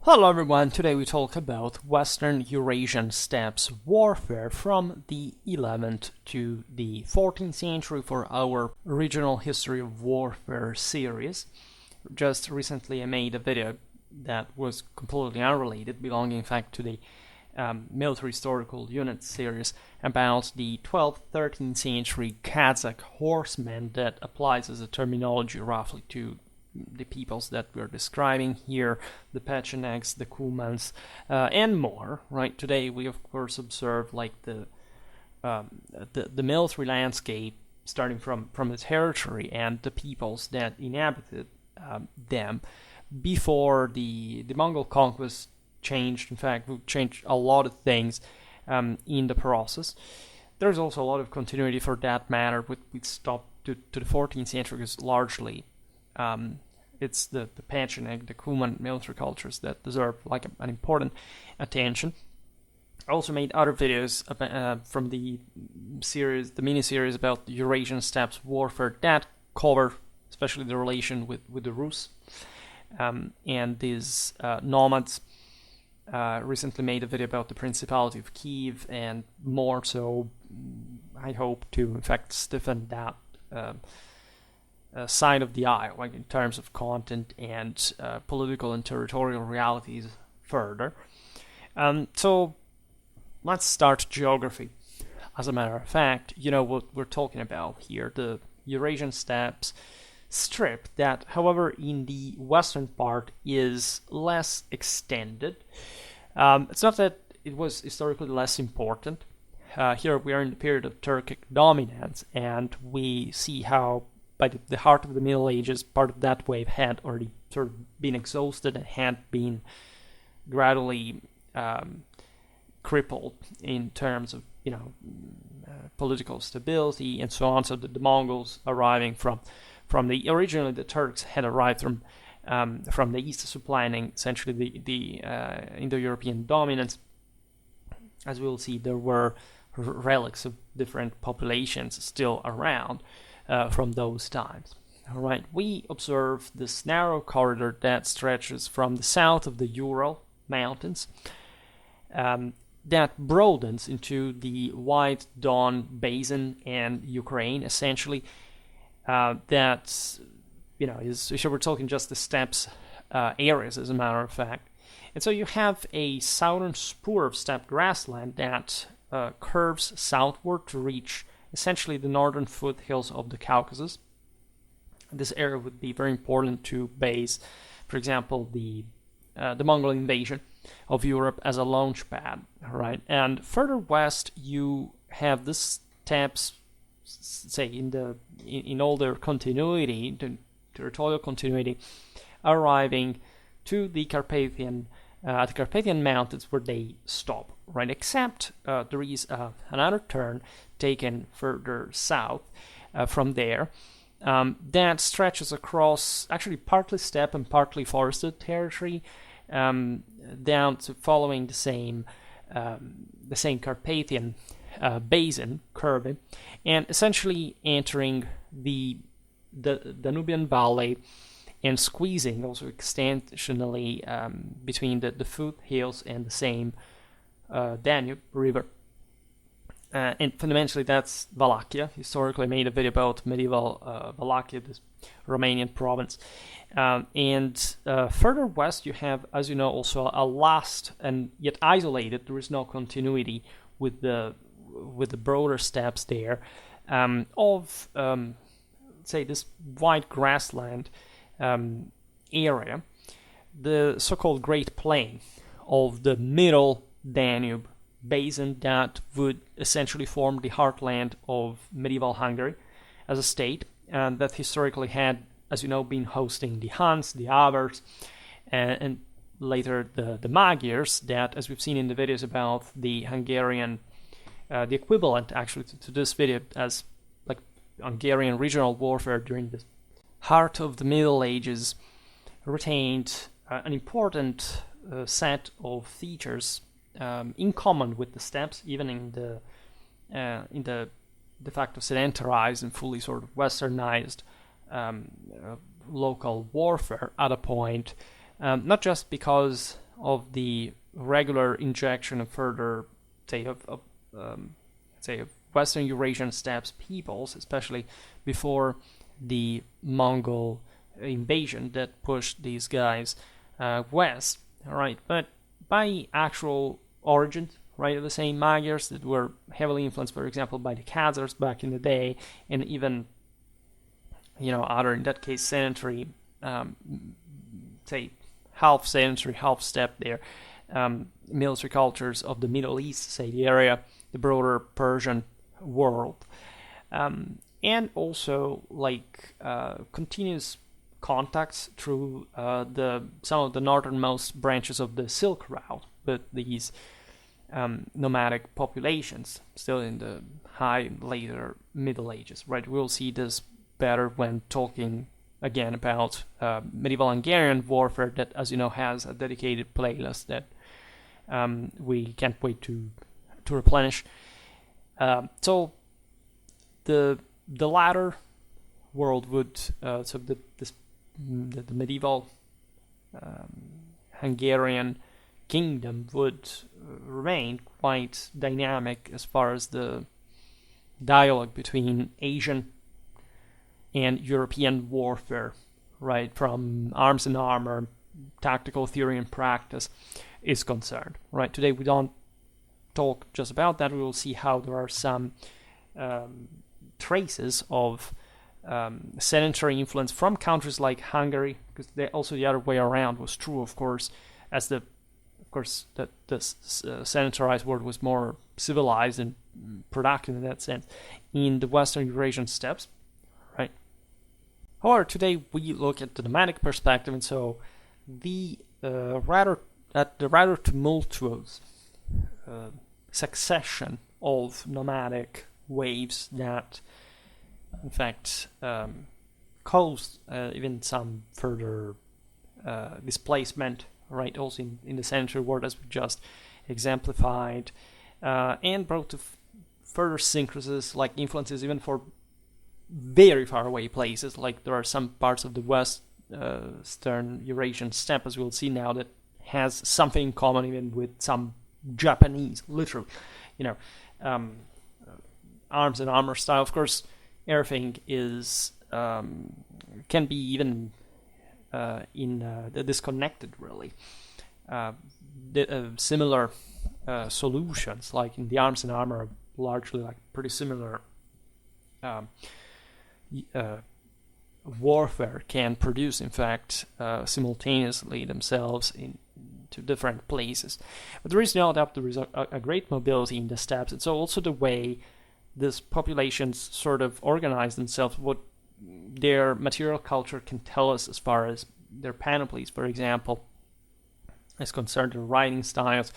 Hello everyone, today we talk about Western Eurasian steppes warfare from the 11th to the 14th century for our Regional History of Warfare series. Just recently I made a video that was completely unrelated, belonging in fact to the Military Historical Unit series about the 12th, 13th century Kazakh horsemen that applies as a terminology roughly to the peoples that we're describing here, the Pechenegs, the Kumans, and more. Right today, we of course observe like the military landscape starting from the territory and the peoples that inhabited them before the Mongol conquest changed. In fact, we changed a lot of things in the process. There's also a lot of continuity for that matter. We stop to the 14th century because largely it's the Pecheneg, the Kuman military cultures that deserve like an important attention. I also made other videos from the series, the mini-series about the Eurasian steppes warfare that cover especially the relation with the Rus and these nomads. Recently made a video about the Principality of Kiev and more, so I hope to in fact stiffen that side of the aisle, like in terms of content and political and territorial realities further. So let's start geography. As a matter of fact, you know what we're talking about here, the Eurasian steppes strip that, however, in the western part is less extended. It's not that it was historically less important. Here we are in the period of Turkic dominance, and we see how by the heart of the Middle Ages, part of that wave had already sort of been exhausted and had been gradually crippled in terms of, political stability and so on. So the Mongols arriving from originally the Turks had arrived from the east, supplanting essentially the Indo-European dominance. As we'll see, there were relics of different populations still around from those times. All right, we observe this narrow corridor that stretches from the south of the Ural Mountains that broadens into the White Don Basin and Ukraine, essentially. That's, so we're talking just the steppes areas, as a matter of fact. And so you have a southern spur of steppe grassland that curves southward to reach essentially the northern foothills of the Caucasus. This area would be very important to base, for example, the Mongol invasion of Europe as a launch pad, right? And further west, you have the steppes, say in all their continuity, the territorial continuity, arriving to the Carpathian Mountains, where they stop, right? Except there is another turn taken further south from there that stretches across actually partly steppe and partly forested territory down to following the same Carpathian basin curve, and essentially entering the Danubian Valley and squeezing also extensionally between the foothills and the same Danube River. And fundamentally, that's Wallachia. Historically, I made a video about medieval Wallachia, this Romanian province. And further west, you have, as you know, also a last and yet isolated. There is no continuity with the broader steppes there of say this wide grassland area, the so-called Great Plain of the Middle Danube Basin that would essentially form the heartland of medieval Hungary as a state, and that historically had, as you know, been hosting the Huns, the Avars, and later the Magyars, that, as we've seen in the videos about the Hungarian, the equivalent actually to this video as like Hungarian regional warfare during the heart of the Middle Ages, retained an important set of features in common with the steppes, even in the de facto sedentarized and fully sort of westernized local warfare at a point, not just because of the regular injection of further, say, of Western Eurasian steppes peoples, especially before the Mongol invasion that pushed these guys west, right? But by actual origin, right, the same Magyars that were heavily influenced, for example, by the Khazars back in the day, and even, other, in that case, sedentary, say, half sedentary, half steppe there, military cultures of the Middle East, say, the area, the broader Persian world. And also, continuous contacts through some of the northernmost branches of the Silk Route with these nomadic populations, still in the high later Middle Ages, right? We'll see this better when talking again about medieval Hungarian warfare that, as you know, has a dedicated playlist that we can't wait to replenish. So the latter world would, the medieval Hungarian kingdom would remain quite dynamic as far as the dialogue between Asian and European warfare, right, from arms and armor, tactical theory and practice is concerned, right? Today we don't talk just about that. We will see how there are some traces of sedentary influence from countries like Hungary, because also the other way around was true, of course, as the sedentarized world was more civilized and productive in that sense in the Western Eurasian steppes, right? However, today we look at the nomadic perspective, and so the rather tumultuous succession of nomadic waves that, in fact, caused even some further displacement, right, also in the sedentary world, as we just exemplified, and brought to further syncresis, like influences even for very far away places, like there are some parts of the Western Eurasian steppe, as we'll see now, that has something in common even with some Japanese, literally, arms and armor style. Of course, everything is can be even disconnected, really. Similar solutions, like in the arms and armor, are largely like pretty similar. Warfare can produce, in fact, simultaneously themselves into different places. But there is no doubt there is a great mobility in the steppes. It's also the way these populations sort of organize themselves, what their material culture can tell us as far as their panoplies, for example, is concerned, their writing styles,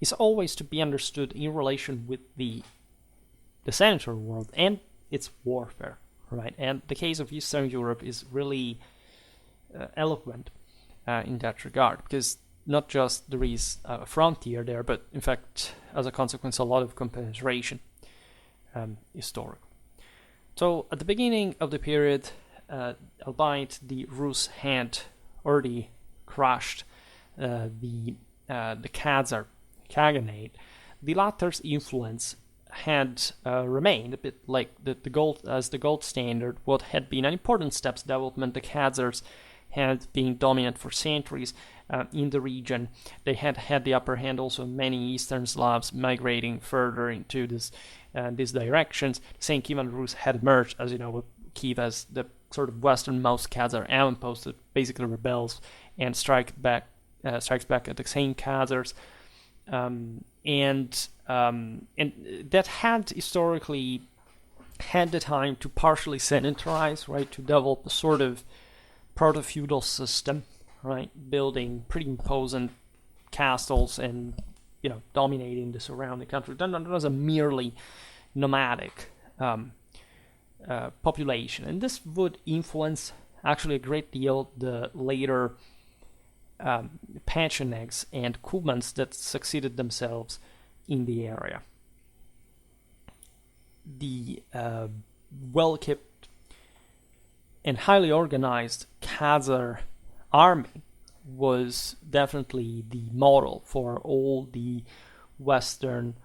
is always to be understood in relation with the sedentary world and its warfare, right? And the case of Eastern Europe is really eloquent in that regard, because not just there is a frontier there, but in fact, as a consequence, a lot of compenetration historical. So at the beginning of the period, albeit the Rus had already crushed the Khazar Khaganate, the latter's influence had remained a bit like the gold standard. What had been an important steps development, the Khazars had been dominant for centuries in the region. They had had the upper hand. Also, many Eastern Slavs migrating further into these directions. St. Kiev and Rus had emerged, as you know, with Kiev as the sort of westernmost Khazar outpost that basically rebels and strikes back at the same Khazars. And that had historically had the time to partially sedentarize, right, to develop a sort of proto-feudal system, right, building pretty imposing castles and, dominating the surrounding country. That was a merely nomadic population, and this would influence actually a great deal the later Pechenegs and Cumans that succeeded themselves in the area. The well-kept and highly organized Khazar army was definitely the model for all the Western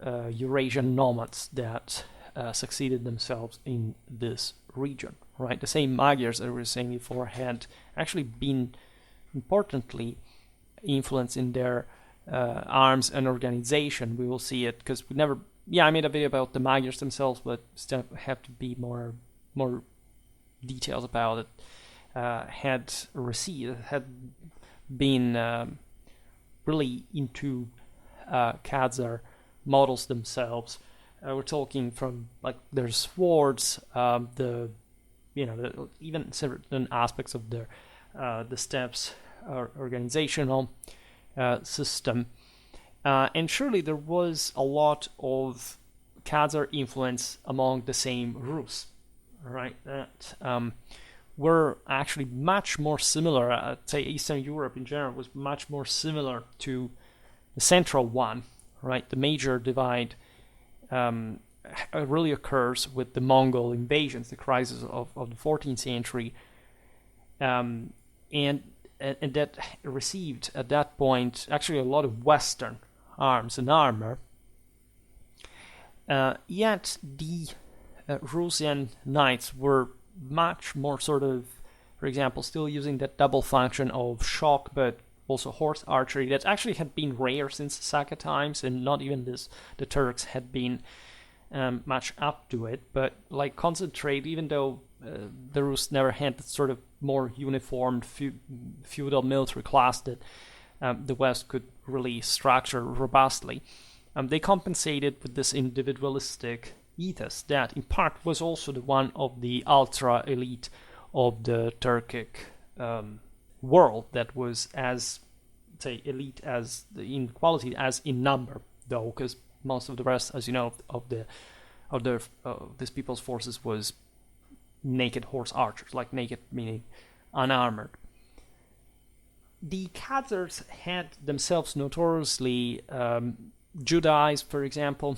Eurasian nomads that succeeded themselves in this region, right? The same Magyars that we were saying before had actually been importantly influenced in their arms and organization. We will see it because we never. Yeah, I made a video about the Magyars themselves, but still have to be more details about it. Had been really into Khazar models themselves. We're talking from like their swords, even certain aspects of their the steppes organizational system, and surely there was a lot of Khazar influence among the same Rus, right? That were actually much more similar. I'd say Eastern Europe in general was much more similar to the central one, right? The major divide really occurs with the Mongol invasions, the crisis of the 14th century, and that received at that point actually a lot of Western arms and armor. Yet the Eurasian knights were much more sort of, for example, still using that double function of shock, but also horse archery that actually had been rare since Saka times, and not even the Turks had been much up to it. But like concentrate, even though the Rus never had that sort of more uniformed feudal military class that the West could really structure robustly, they compensated with this individualistic ethos that in part was also the one of the ultra elite of the Turkic world, that was as, say, elite as in quality as in number, though, because most of the rest, as you know, of this people's forces was naked horse archers, like naked meaning unarmored. The Khazars had themselves notoriously Judaized, for example,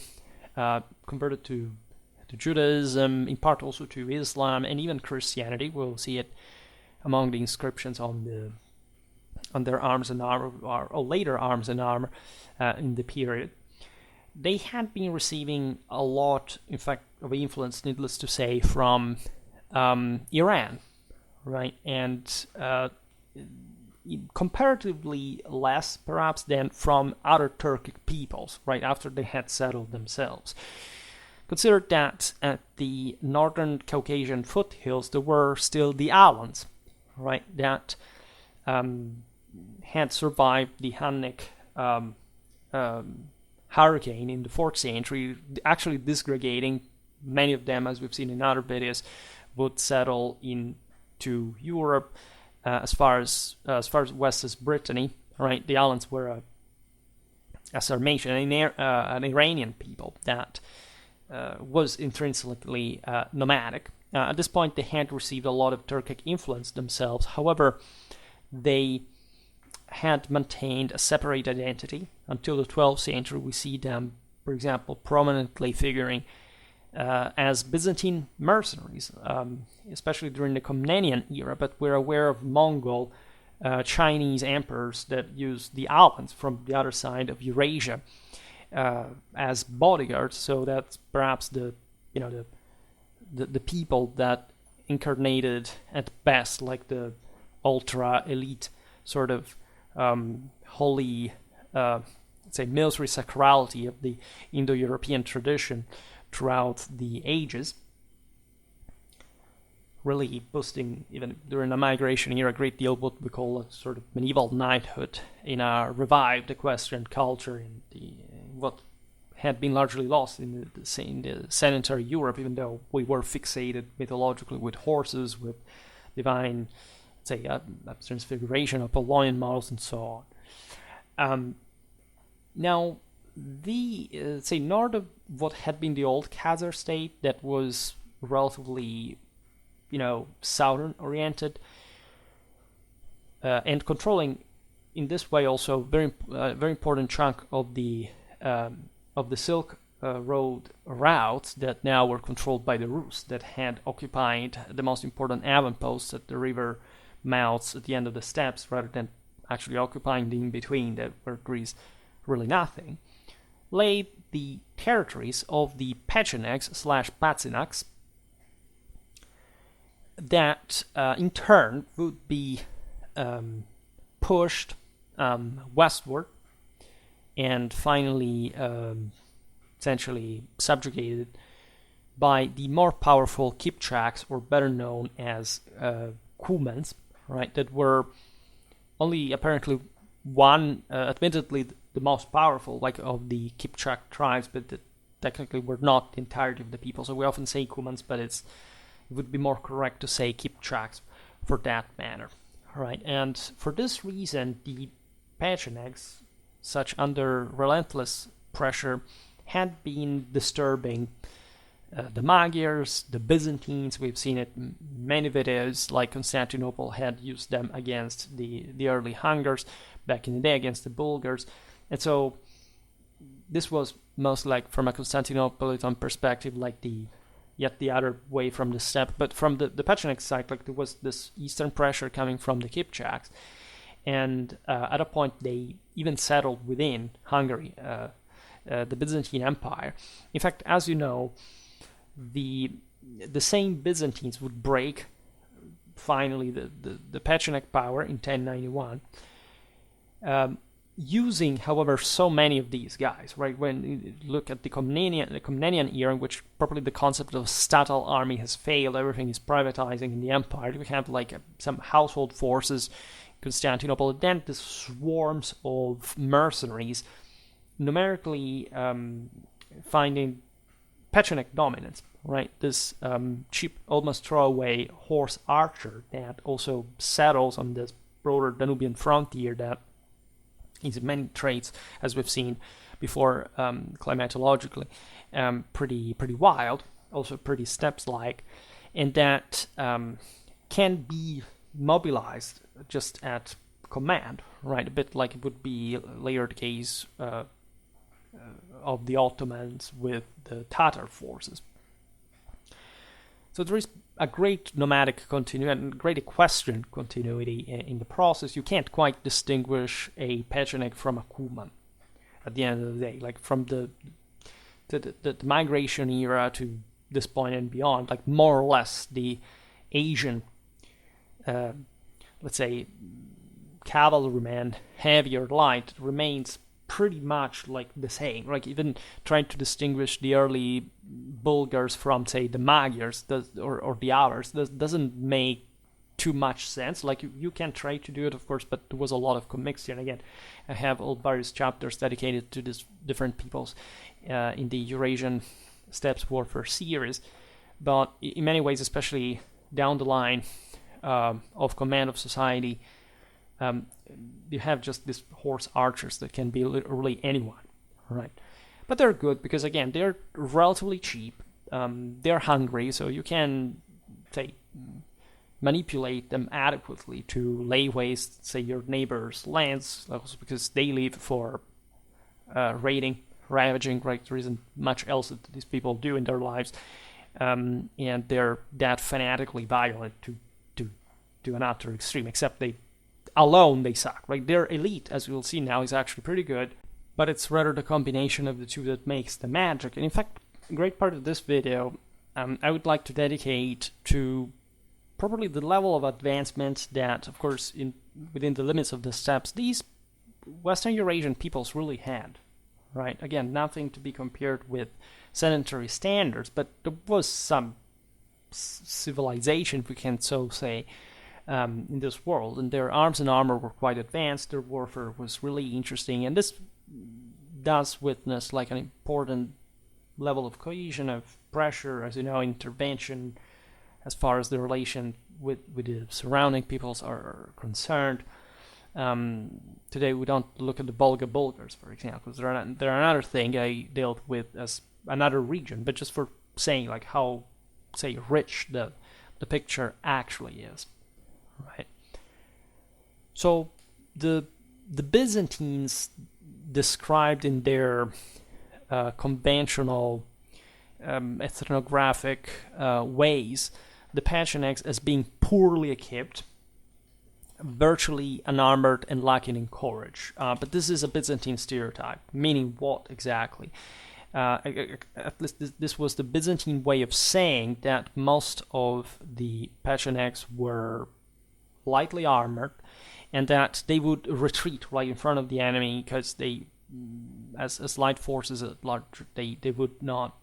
converted to Judaism, in part also to Islam and even Christianity. We'll see it among the inscriptions on their arms and armor, or later arms and armor in the period. They had been receiving a lot, in fact, of influence, needless to say, from Iran, right? And comparatively less, perhaps, than from other Turkic peoples, right, after they had settled themselves. Consider that at the northern Caucasian foothills, there were still the Alans, right, that had survived the Hunnic hurricane in the 4th century, actually disgregating. Many of them, as we've seen in other videos, would settle into Europe as far as west as Brittany, right? The Alans were a Sarmatian, an Iranian people that was intrinsically nomadic. At this point, they had received a lot of Turkic influence themselves. However, they had maintained a separate identity until the 12th century. We see them, for example, prominently figuring as Byzantine mercenaries, especially during the Komnenian era, but we're aware of Mongol Chinese emperors that used the Alans from the other side of Eurasia as bodyguards. So that's perhaps the people that incarnated at best like the ultra elite sort of holy, say, military sacrality of the Indo-European tradition throughout the ages, really boosting, even during the migration era, a great deal what we call a sort of medieval knighthood in a revived equestrian culture in what had been largely lost in the sedentary Europe, even though we were fixated mythologically with horses, with divine, say, transfiguration of Apollonian models and so on. Now, the say north of what had been the old Khazar state that was relatively, southern oriented and controlling in this way also very important chunk of the Silk Road routes that now were controlled by the Rus that had occupied the most important avant posts at the river mounds at the end of the steppes rather than actually occupying the in-between that where there is really nothing, laid the territories of the Pechenegs/Patzinaks that in turn would be pushed westward and finally essentially subjugated by the more powerful Kipchaks, or better known as Cumans, right? That were only apparently one, admittedly the most powerful, like of the Kipchak tribes, but that technically were not the entirety of the people. So we often say Cumans, but it would be more correct to say Kipchaks for that matter, right? And for this reason, the Pechenegs, such under relentless pressure, had been disturbing the Magyars, the Byzantines. We've seen it in many videos, like Constantinople had used them against the early Hungars back in the day, against the Bulgars. And so this was most like, from a Constantinopolitan perspective, like the other way from the steppe. But from the Pechenegs side, like there was this eastern pressure coming from the Kipchaks. And at a point they even settled within Hungary, the Byzantine Empire. In fact, as you know, the same Byzantines would break finally the Pecheneg power in 1091, using, however, so many of these guys, right? When you look at the Komnenian era, in which probably the concept of statal army has failed, everything is privatizing in the empire. We have like some household forces in Constantinople, and then the swarms of mercenaries, numerically finding Pecheneг dominance, right? This cheap, almost throwaway horse archer that also settles on this broader Danubian frontier that is in many traits, as we've seen before, climatologically, pretty wild, also pretty steppes-like, and that can be mobilized just at command, right? A bit like it would be later the case of the Ottomans with the Tatar forces. So there is a great nomadic continuity and great equestrian continuity in the process. You can't quite distinguish a Pecheneg from a Cuman at the end of the day. Like from the migration era to this point and beyond, like more or less the Asian, let's say, cavalryman, heavy or light, remains pretty much like the same. Like even trying to distinguish the early Bulgars from, say, the Magyars or the Avars doesn't make too much sense. Like you can try to do it, of course, but there was a lot of commixtion. Again, I have all various chapters dedicated to these different peoples in the Eurasian Steppes Warfare series. But in many ways, especially down the line of command of society, you have just these horse archers that can be literally anyone, right? But they're good because, again, they're relatively cheap. They're hungry, so you can, say, manipulate them adequately to lay waste, say, your neighbor's lands, also because they live for raiding, ravaging, right? There isn't much else that these people do in their lives, and they're that fanatically violent to an utter extreme, except they suck, right? Their elite, as we'll see now, is actually pretty good, but it's rather the combination of the two that makes the magic. And in fact, a great part of this video I would like to dedicate to probably the level of advancement that, of course, within the limits of the steppes, these Western Eurasian peoples really had, right? Again, nothing to be compared with sedentary standards, but there was some civilization, if we can so say, in this world, and their arms and armor were quite advanced. Their warfare was really interesting, and this does witness like an important level of cohesion, of pressure, as you know, intervention, as far as the relation with the surrounding peoples are concerned. Today we don't look at the Volga Bulgars, for example, because they're another thing I dealt with as another region, but just for saying like how, say, rich the picture actually is. Right. So the Byzantines described in their conventional ethnographic ways the Pechenegs as being poorly equipped, virtually unarmored and lacking in courage. But this is a Byzantine stereotype, meaning what exactly? At least this was the Byzantine way of saying that most of the Pechenegs were lightly armored, and that they would retreat right in front of the enemy because they, as light forces at large, they would not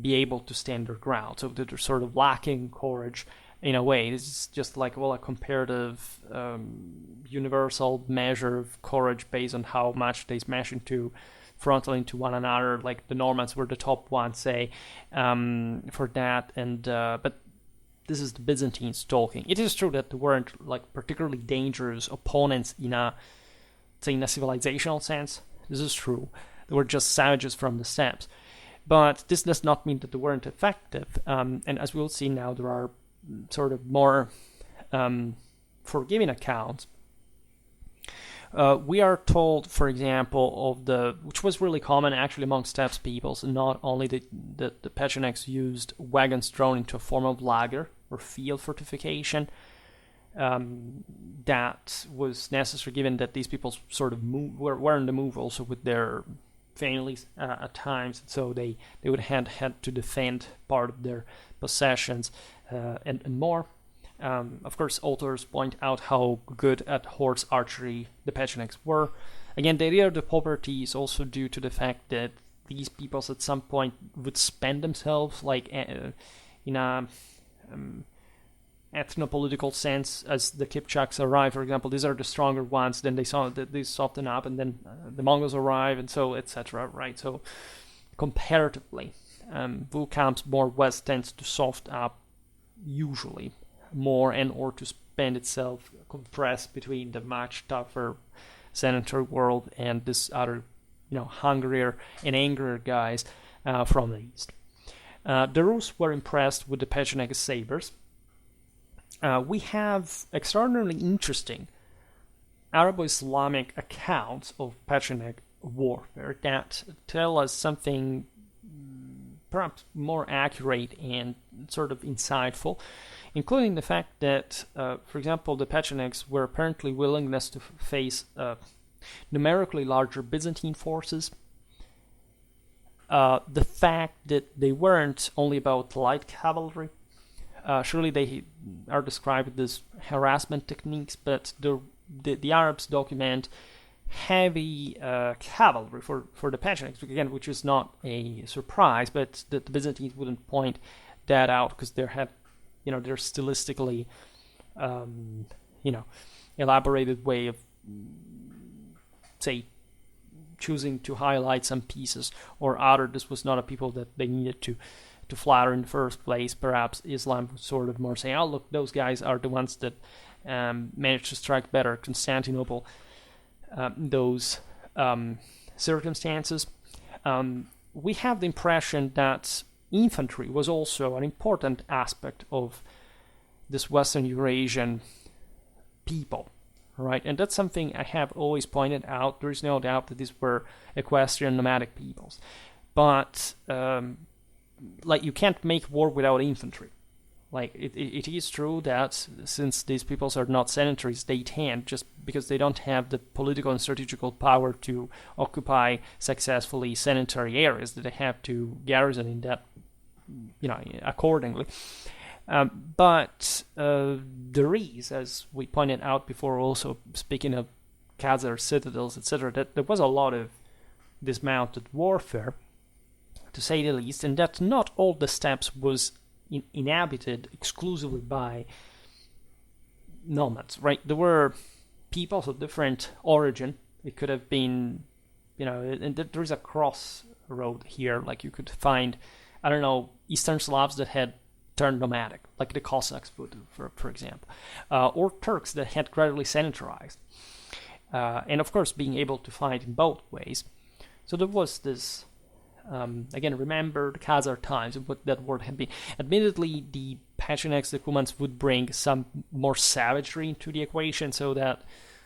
be able to stand their ground. So they're sort of lacking courage in a way. This is just like, well, a comparative universal measure of courage based on how much they smash into frontal into one another. Like the Normans were the top ones, say, for that. And but this is the Byzantines talking. It is true that they weren't like particularly dangerous opponents in a, say, in a civilizational sense. This is true. They were just savages from the steppes. But this does not mean that they weren't effective. And as we'll see now, there are sort of more forgiving accounts. We are told, for example, of the, which was really common actually among steppes peoples, not only the Pechenegs used wagons drawn into a form of lager or field fortification. That was necessary given that these people sort of were on the move also with their families at times, so they would had to defend part of their possessions and more. Of course, authors point out how good at horse archery the Pechenegs were. Again, the idea of the poverty is also due to the fact that these peoples at some point would spend themselves like in a ethnopolitical sense. As the Kipchaks arrive, for example, these are the stronger ones, then they soften up, and then the Mongols arrive, and so etc. Right? So comparatively, Vulcan's more west tends to soft up usually more, and or to spend itself compressed between the much tougher sedentary world and this other, hungrier and angrier guys from the east. The Rus were impressed with the Pecheneg sabers. We have extraordinarily interesting Arabo-Islamic accounts of Pecheneg warfare that tell us something perhaps more accurate and sort of insightful, including the fact that, for example, the Pechenegs were apparently willingness to face numerically larger Byzantine forces. The fact that they weren't only about light cavalry. Surely they are described as harassment techniques, but the Arabs document heavy cavalry for the Pechenegs, again, which is not a surprise, but the Byzantines wouldn't point that out because they're stylistically, elaborated way of, say, choosing to highlight some pieces or other. This was not a people that they needed to flatter in the first place. Perhaps Islam would sort of more say, oh, look, those guys are the ones that managed to strike better Constantinople. Those circumstances. We have the impression that infantry was also an important aspect of this Western Eurasian people, right? And that's something I have always pointed out. There is no doubt that these were equestrian nomadic peoples. But, you can't make war without infantry. Like, it is true that since these peoples are not sedentaries, they tend, just because they don't have the political and strategical power to occupy successfully sedentary areas, that they have to garrison in that, accordingly. But there is, as we pointed out before, also speaking of Khazar citadels, etc., that there was a lot of dismounted warfare, to say the least, and that not all the steppes was inhabited exclusively by nomads, right? There were peoples of different origin. It could have been, and there is a crossroad here. Like you could find, Eastern Slavs that had turned nomadic, like the Cossacks would, for example, or Turks that had gradually sedentarized, and of course being able to fight in both ways. So there was this. Again, remember the Khazar times and what that word had been. Admittedly, the Pechenegs, the Kumans, would bring some more savagery into the equation, so that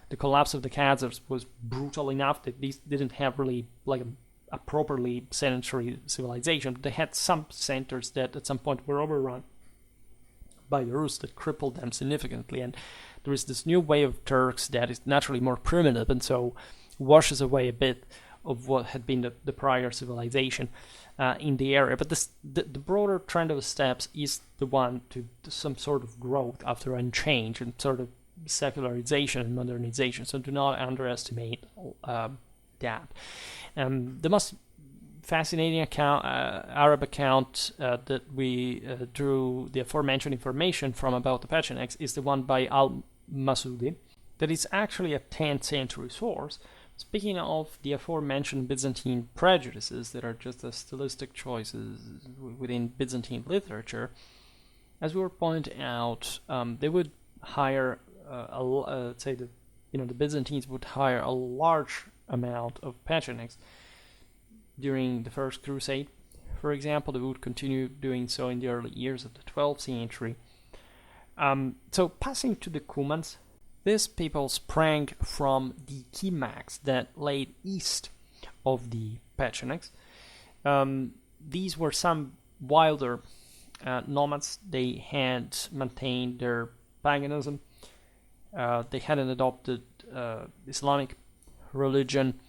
the collapse of the Khazars was brutal enough that these didn't have really like a properly sedentary civilization. They had some centers that at some point were overrun by the Rus that crippled them significantly, and there is this new wave of Turks that is naturally more primitive, and so washes away a bit of what had been the prior civilization in the area. But the broader trend of the steppes is the one to some sort of growth after a change and sort of secularization and modernization. So do not underestimate that. The most fascinating Arab account that we drew the aforementioned information from about the Pechenegs is the one by al-Masudi, that is actually a 10th century source. Speaking of the aforementioned Byzantine prejudices that are just the stylistic choices within Byzantine literature, as we were pointing out, they would hire, say the Byzantines would hire a large amount of Pechenegs during the First Crusade. For example, they would continue doing so in the early years of the 12th century. So passing to the Cumans, these people sprang from the Kimaks that laid east of the Pechenegs. These were some wilder nomads. They had maintained their paganism. They hadn't adopted Islamic religion.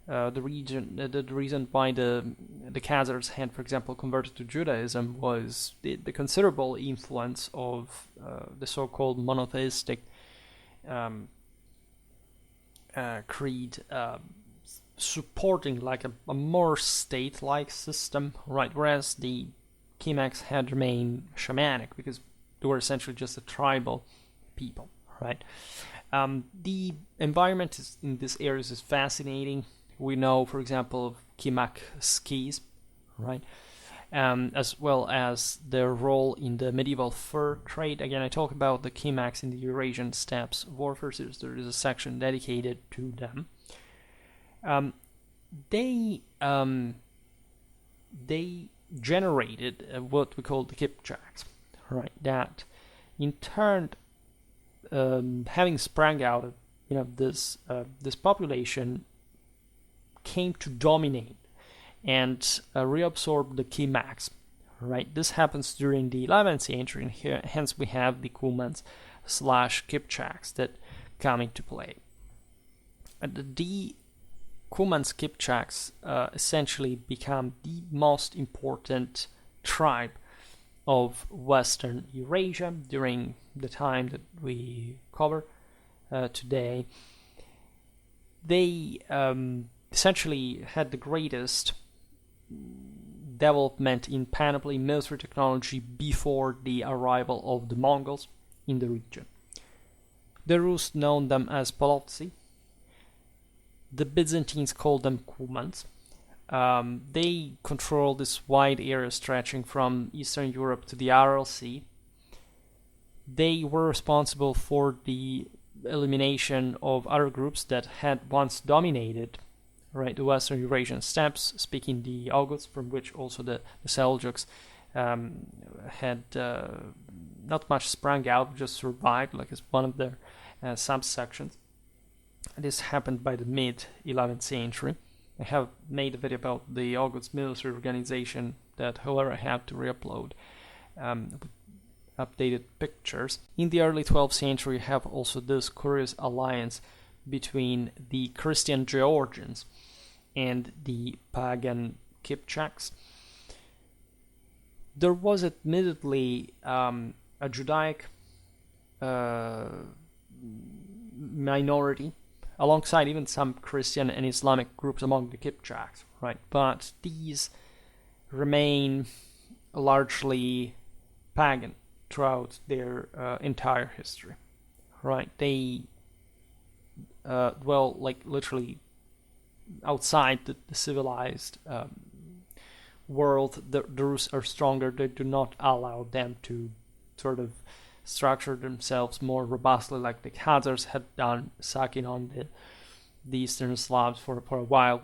The reason why the Khazars had, for example, converted to Judaism was the considerable influence of the so-called monotheistic creed, supporting like a more state-like system, right? Whereas the Kimaks had remained shamanic because they were essentially just a tribal people, right? The environment in these areas is fascinating. We know, for example, of Kimak skis, right? As well as their role in the medieval fur trade. Again, I talk about the Kimaks in the Eurasian steppes warfare series. There is a section dedicated to them. They generated what we call the Kipchaks, right? That in turn, having sprang out of this population, came to dominate and reabsorb the Kimaks, right? This happens during the 11th century, and here, hence we have the Cumans / Kipchaks that come into play. The Cumans Kipchaks essentially become the most important tribe of Western Eurasia during the time that we cover today. They essentially had the greatest development in panoply military technology before the arrival of the Mongols in the region. The Rus known them as Polovtsi. The Byzantines called them Cumans. They control this wide area stretching from Eastern Europe to the Aral Sea. They were responsible for the elimination of other groups that had once dominated, right, the Western Eurasian steppes, speaking the Oghuz, from which also the Seljuks had not much sprung out, just survived, like as one of their subsections. This happened by the mid-11th century. I have made a video about the Oghuz military organization that, however, I have to re-upload with updated pictures. In the early 12th century, you have also this curious alliance between the Christian Georgians and the pagan Kipchaks. There was admittedly a Judaic minority, alongside even some Christian and Islamic groups among the Kipchaks, right? But these remain largely pagan throughout their entire history, right? They dwell like literally outside the civilized world. The Rus are stronger. They do not allow them to sort of structure themselves more robustly like the Khazars had done, sucking on the Eastern Slavs for a while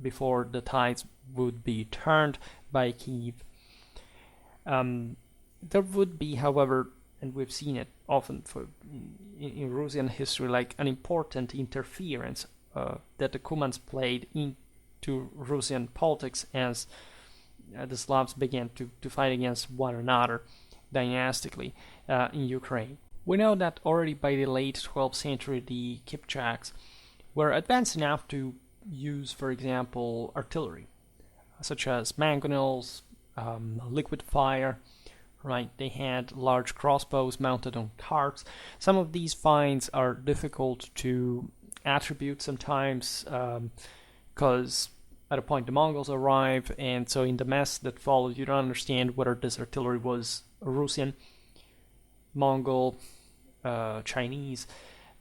before the tides would be turned by Kiev. There would be, however, and we've seen it often in Eurasian history, like an important interference that the Cumans played into Russian politics as the Slavs began to fight against one another dynastically in Ukraine. We know that already by the late 12th century, the Kipchaks were advanced enough to use, for example, artillery, such as mangonels, liquid fire, right? They had large crossbows mounted on carts. Some of these finds are difficult to attribute sometimes because at a point the Mongols arrive, and so in the mess that follows, you don't understand whether this artillery was Eurasian, Mongol, Chinese,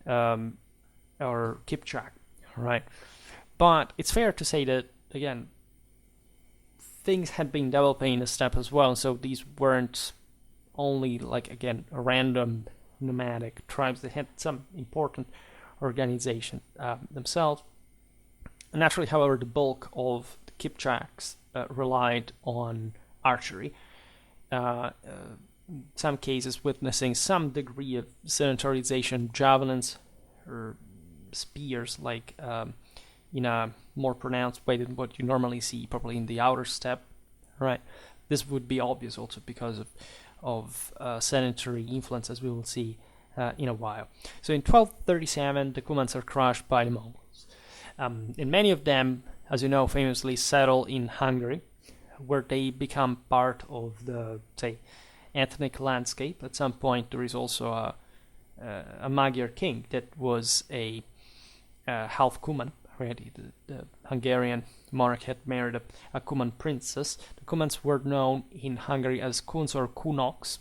or Kipchak, right? But it's fair to say that, again, things had been developing in the steppe as well, so these weren't only, like, again, random nomadic tribes. They had some important organization themselves. Naturally, however, the bulk of the Kipchaks relied on archery. Some cases witnessing some degree of sedentarization, javelins or spears, like in a more pronounced way than what you normally see probably in the outer steppe, right? This would be obvious also because of sedentary influence, as we will see in a while. So in 1237, the Cumans are crushed by the Mongols. And many of them, as you know, famously settle in Hungary, where they become part of the, say, ethnic landscape. At some point, there is also a Magyar king that was a half Cuman. Already, the Hungarian monarch had married a Cuman princess. The Cumans were known in Hungary as Kuns or Kunoks.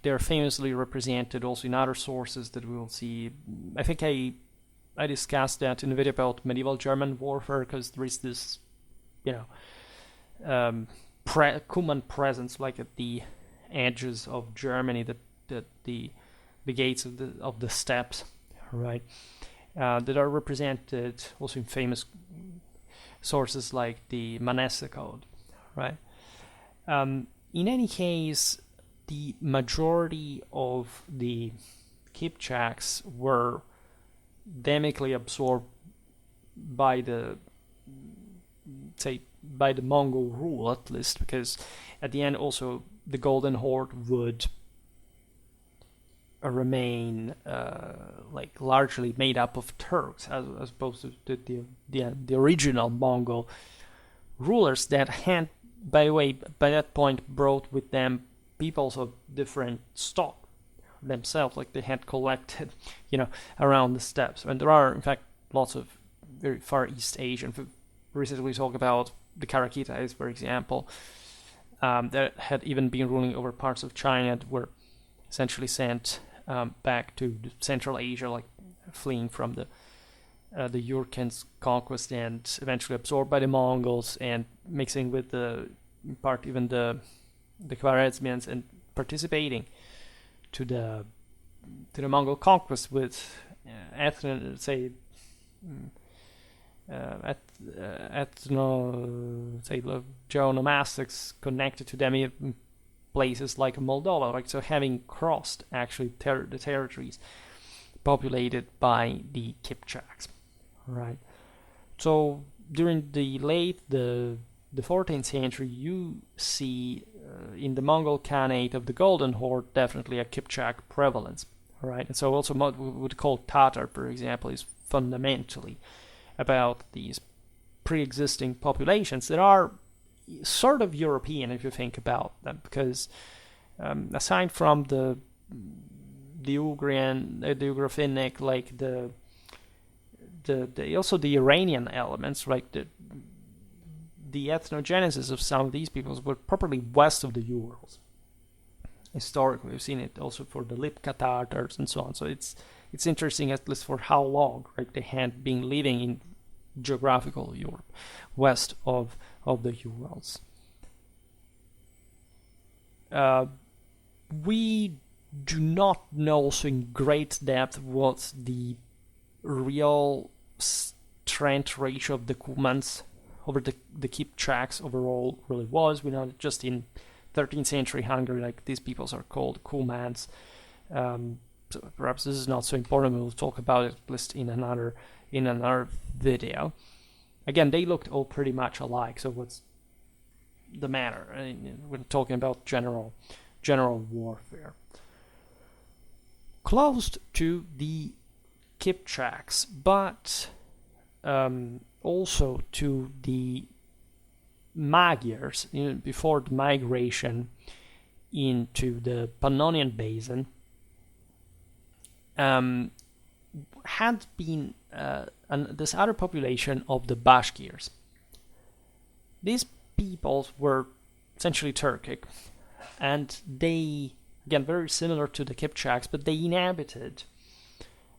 They are famously represented also in other sources that we will see. I think I discussed that in a video about medieval German warfare, because there is this, Cuman presence, like at the edges of Germany, that the gates of the steppes, right? That are represented also in famous sources like the Manesse Code, right? In any case, the majority of the Kipchaks were demically absorbed by the Mongol rule, at least, because at the end also the Golden Horde would remain largely made up of Turks, as opposed to the original Mongol rulers that had, by the way, by that point brought with them peoples of different stock themselves, like they had collected, around the steppes. And there are, in fact, lots of very Far East Asian. Recently, we talk about the Karakitais, for example, that had even been ruling over parts of China that were essentially sent back to Central Asia, like fleeing from the Yurkens conquest and eventually absorbed by the Mongols and mixing with the Khwarezmians and participating to the Mongol conquest with geonomastics connected to them in places like Moldova, right? So having crossed actually the territories populated by the Kipchaks, right? So during the 14th century, you see in the Mongol Khanate of the Golden Horde definitely a Kipchak prevalence, right? And so also what we would call Tatar, for example, is fundamentally about these pre-existing populations that are sort of European if you think about them, because aside from the Ugrian, the Ugro-Finnic, like the also the Iranian elements, right? The ethnogenesis of some of these peoples were properly west of the Urals. Historically, we've seen it also for the Lipka Tatars and so on. So it's interesting, at least for how long, right, they had been living in geographical Europe, west of the Urals. We do not know also in great depth what the real strength ratio of the Cumans over the Kipchaks overall really was. We know that just in 13th century Hungary, like, these peoples are called Cumans. So perhaps this is not so important. We'll talk about it at least in another video. Again, they looked all pretty much alike. So what's the matter? I mean, we're talking about general warfare. close to the Kipchaks, but also to the Magyars before the migration into the Pannonian Basin, had been this other population of the Bashkirs. These peoples were essentially Turkic, and they, again, very similar to the Kipchaks, but they inhabited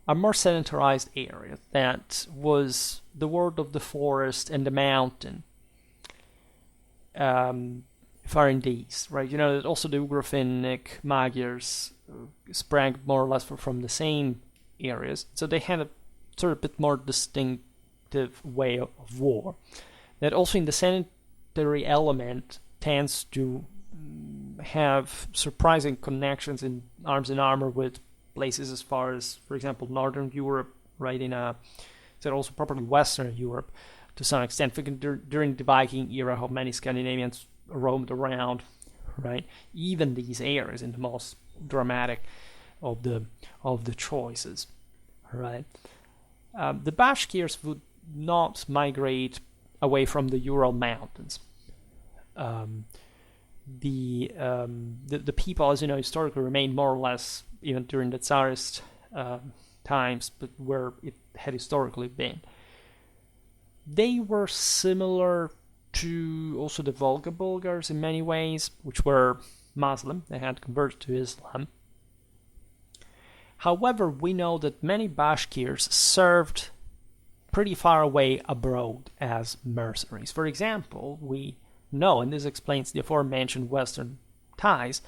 a more sedentarized area that was the world of the forest and the mountain, far in the east, right? Also the Ugro-Finnic Magyars sprang more or less from the same areas, so they had a sort of bit more distinctive way of war. That also in the sedentary element tends to have surprising connections in arms and armor with places as far as, for example, Northern Europe, right? Also probably Western Europe to some extent. During the Viking era, how many Scandinavians roamed around, right? Even these areas in the most dramatic of the choices, right? The Bashkirs would not migrate away from the Ural Mountains. The people, as you know, historically remained more or less, even during the Tsarist times, but where it had historically been. They were similar to also the Volga Bulgars in many ways, which were Muslim. They had converted to Islam. However, we know that many Bashkirs served pretty far away abroad as mercenaries. For example, we know, and this explains the aforementioned Western ties,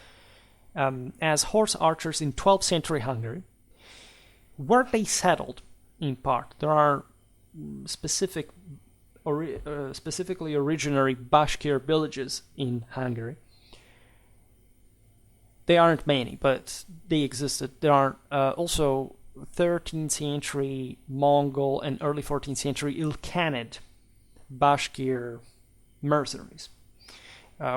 as horse archers in 12th century Hungary, where they settled in part. There are specifically originary Bashkir villages in Hungary. They aren't many, but they existed. There are also 13th century Mongol and early 14th century Il-Khanid Bashkir mercenaries,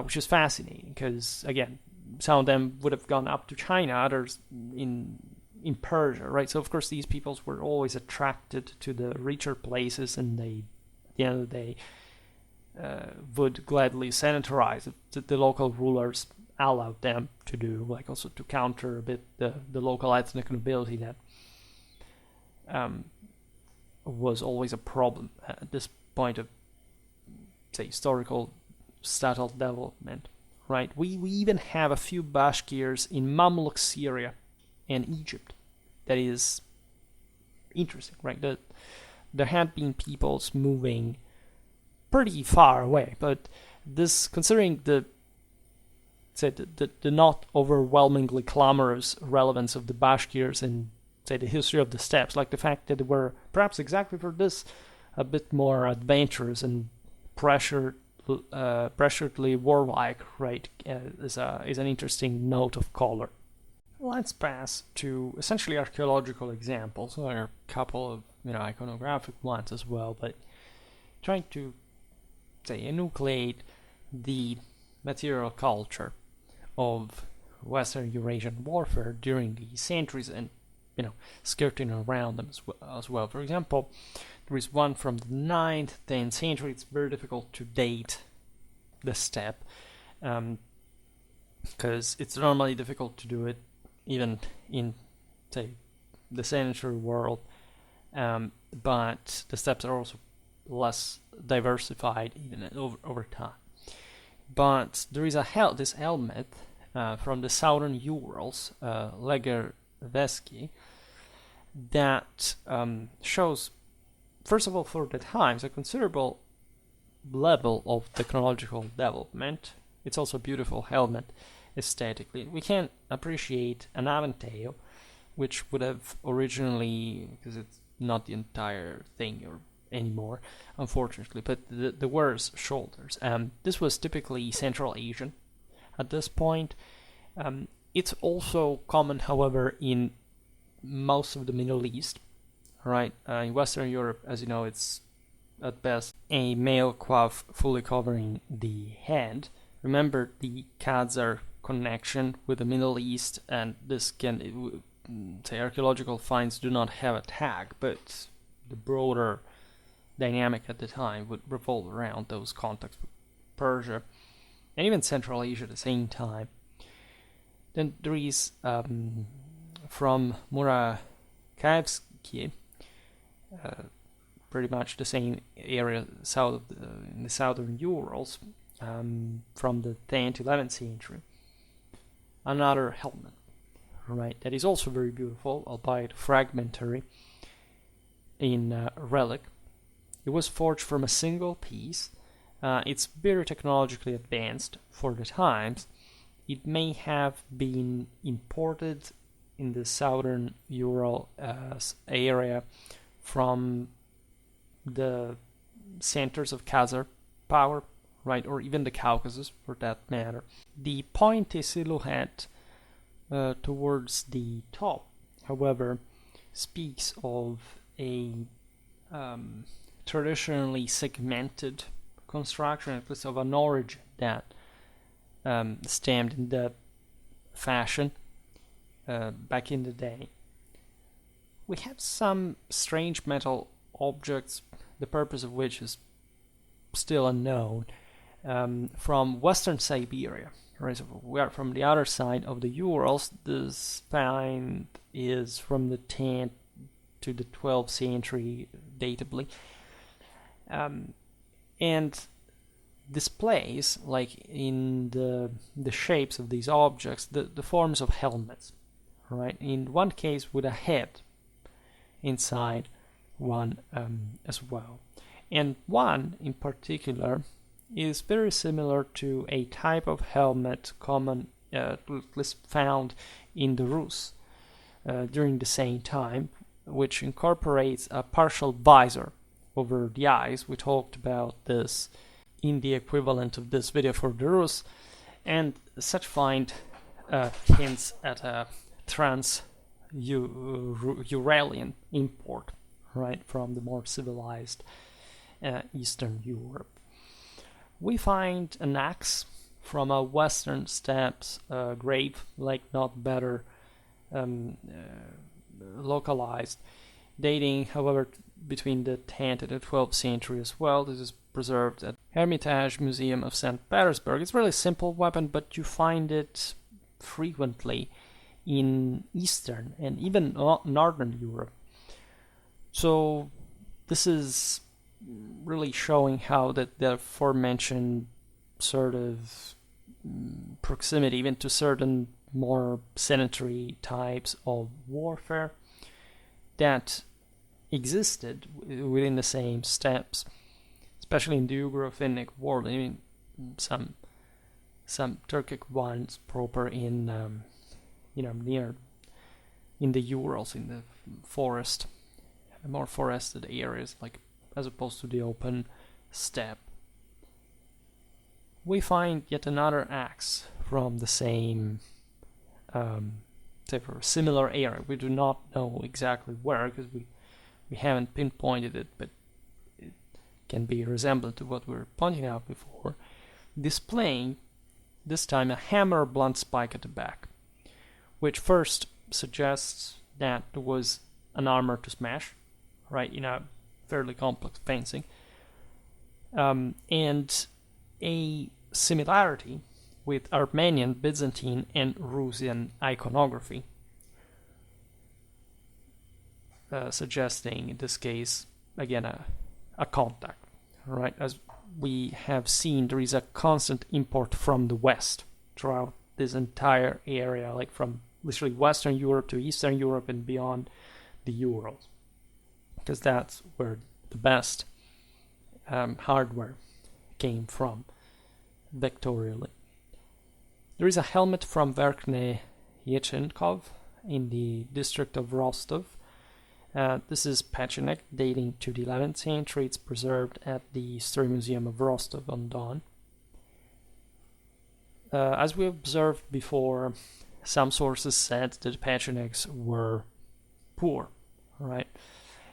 which is fascinating because, again, some of them would have gone up to China, others in Persia, right? So, of course, these peoples were always attracted to the richer places, and they, at the end of the day, would gladly sanitarize the local rulers allowed them to do, like also to counter a bit the local ethnic nobility that was always a problem at this point of, say, historical statal development, right? We even have a few Bashkirs in Mamluk Syria and Egypt. That is interesting, right? That there had been peoples moving pretty far away, but this, considering the not overwhelmingly clamorous relevance of the Bashkirs in, say, the history of the steppes, like the fact that they were perhaps exactly for this a bit more adventurous and pressuredly warlike, right, is an interesting note of color. Let's pass to essentially archaeological examples. There are a couple of iconographic ones as well, but trying to, say, enucleate the material culture of Western Eurasian warfare during the centuries and skirting around them as well. For example, there is one from the 9th, 10th century. It's very difficult to date the steppe because it's normally difficult to do it even in, say, the sedentary world, but the steppes are also less diversified even over time. But there is this helmet from the southern Urals, Leger-Veski, that shows, first of all, for the times, a considerable level of technological development. It's also a beautiful helmet aesthetically. We can appreciate an aventail, which would have originally, because it's not the entire thing anymore, unfortunately, but the wearer's shoulders. This was typically Central Asian at this point. It's also common, however, in most of the Middle East, right? In Western Europe, as you know, it's at best a male coif fully covering the head. Remember the Khazar connection with the Middle East, and this can say, archaeological finds do not have a tag, but the broader dynamic at the time would revolve around those contacts with Persia and even Central Asia at the same time. Then there is from Murakayevsky, pretty much the same area south of in the southern Urals, from the 10th to 11th century, another helmet, right? That is also very beautiful, albeit fragmentary in relic. It was forged from a single piece. It's very technologically advanced for the times. It may have been imported in the southern Ural area from the centers of Khazar power, right, or even the Caucasus for that matter. The pointy silhouette towards the top, however, speaks of a traditionally segmented construction, at least of an origin that stemmed in that fashion back in the day. We have some strange metal objects, the purpose of which is still unknown, from western Siberia. Right, so we are from the other side of the Urals. This find is from the 10th to the 12th century, datably, and displays, like in the shapes of these objects, the forms of helmets, right? In one case with a head inside one as well. And one in particular is very similar to a type of helmet common, at least found in the Rus during the same time, which incorporates a partial visor over the eyes. We talked about this in the equivalent of this video for the Rus, and such find hints at a trans-Uralian import, right, from the more civilized Eastern Europe. We find an axe from a western steppes grave, like not better localized, dating, however, between the 10th and the 12th century as well. This is preserved at Hermitage Museum of St. Petersburg. It's a really simple weapon, but you find it frequently in Eastern and even Northern Europe. So this is really showing how that the aforementioned sort of proximity even to certain more sedentary types of warfare that existed within the same steppes, especially in the Ugro-Finnic world. I mean, some Turkic ones proper in near in the Urals, in the forest, more forested areas, like as opposed to the open steppe. We find yet another axe from the same similar area. We do not know exactly where, because we haven't pinpointed it, but it can be resemblant to what we were pointing out before, displaying this time a hammer blunt spike at the back, which first suggests that there was an armor to smash, right, in a fairly complex fencing, and a similarity with Armenian, Byzantine, and Russian iconography, suggesting in this case again a contact, right? As we have seen, there is a constant import from the west throughout this entire area, like from literally Western Europe to Eastern Europe and beyond the Urals, because that's where the best hardware came from vectorially. There is a helmet from Verkhny Yechenkov in the district of Rostov. This is Pechenek, dating to the 11th century. It's preserved at the History Museum of Rostov-on-Don. As we observed before, some sources said that the Pecheneks were poor, right?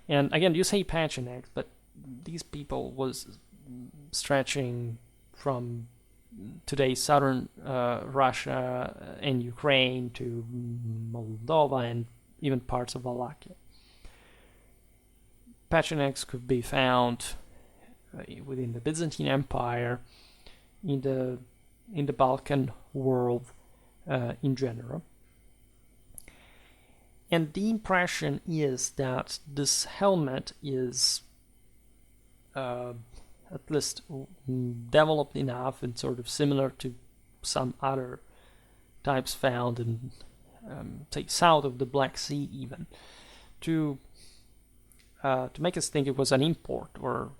And again, you say Pecheneks, but these people was stretching from today's southern Russia and Ukraine to Moldova and even parts of Wallachia. Pechenegs could be found within the Byzantine Empire, in the Balkan world in general. And the impression is that this helmet is at least developed enough and sort of similar to some other types found in, say, south of the Black Sea even, to make us think it was an import or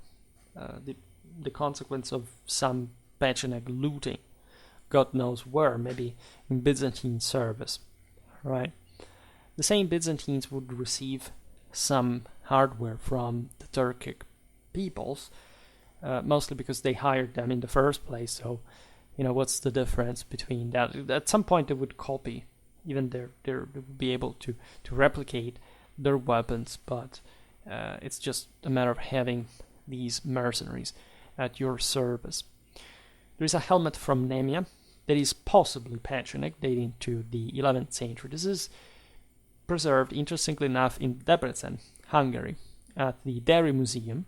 the consequence of some Pecheneg looting, God knows where, maybe in Byzantine service, right? The same Byzantines would receive some hardware from the Turkic peoples, mostly because they hired them in the first place. So, what's the difference between that? At some point, they would copy, even they would be able to replicate their weapons, but it's just a matter of having these mercenaries at your service. There is a helmet from Nemia that is possibly Pecheneg, dating to the 11th century. This is preserved, interestingly enough, in Debrecen, Hungary, at the Dairy Museum.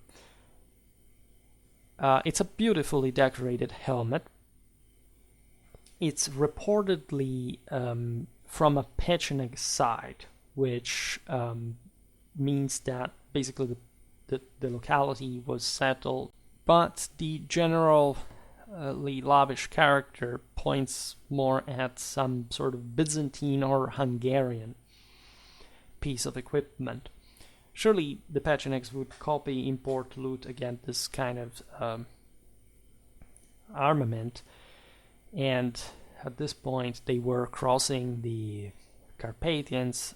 It's a beautifully decorated helmet. It's reportedly from a Pecheneg site, which means that basically the locality was settled, but the generally lavish character points more at some sort of Byzantine or Hungarian piece of equipment. Surely the Pechenegs would copy, import, loot again this kind of armament, and at this point they were crossing the Carpathians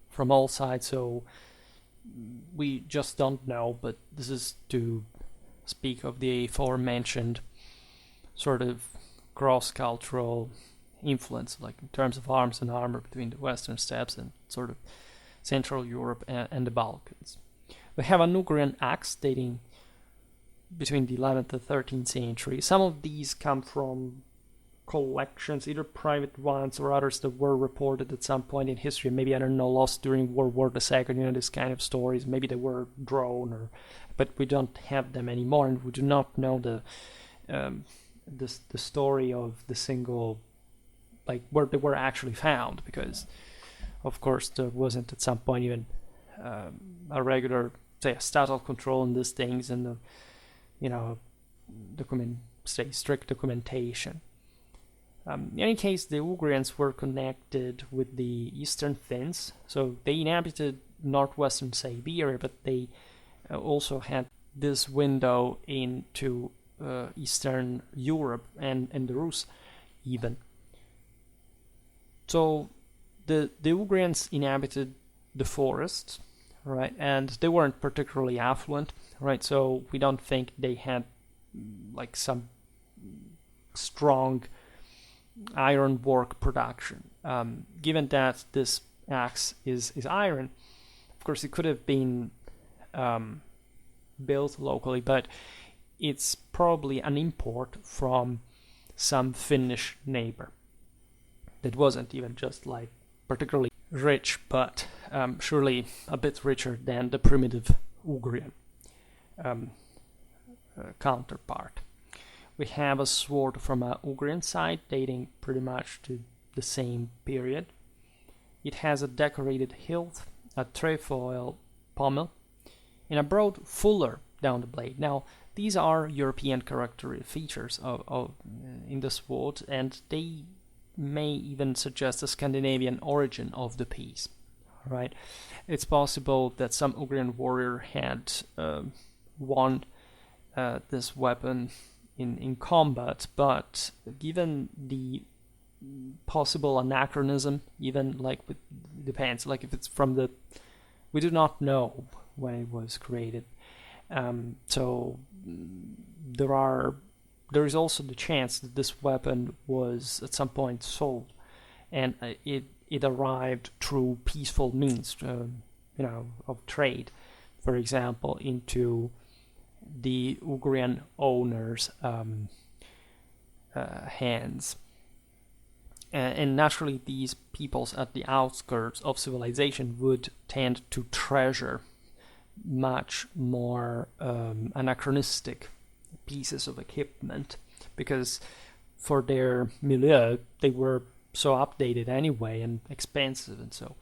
from all sides, so we just don't know, but this is to speak of the aforementioned sort of cross-cultural influence, like in terms of arms and armor between the Western steppes and sort of Central Europe and the Balkans. We have an Ugrian axe dating between the 11th and 13th century. Some of these come from collections, either private ones or others that were reported at some point in history, maybe, I don't know, lost during World War II, this kind of stories. Maybe they were drawn, but we don't have them anymore, and we do not know the story of the single, like where they were actually found, because of course there wasn't at some point even a regular, say, a statal control on these things, and strict documentation. In any case, the Ugrians were connected with the Eastern Finns, so they inhabited northwestern Siberia, but they also had this window into Eastern Europe and the Rus even. So the Ugrians inhabited the forests, right, and they weren't particularly affluent, right, so we don't think they had like some strong ironwork production. Given that this axe is iron, of course it could have been built locally, but it's probably an import from some Finnish neighbor that wasn't even just like particularly rich, but surely a bit richer than the primitive Ugrian counterpart. We have a sword from a Ugrian side dating pretty much to the same period. It has a decorated hilt, a trefoil pommel, and a broad fuller down the blade. Now, these are European characteristic features of in the sword, and they may even suggest a Scandinavian origin of the piece. Right? It's possible that some Ugrian warrior had won this weapon in combat, but given the possible anachronism, even like it depends, like if it's from we do not know when it was created, so there is also the chance that this weapon was at some point sold, and it arrived through peaceful means, of trade, for example, into the Ugrian owners' hands. And naturally, these peoples at the outskirts of civilization would tend to treasure much more anachronistic pieces of equipment, because for their milieu they were so updated anyway and expensive. And so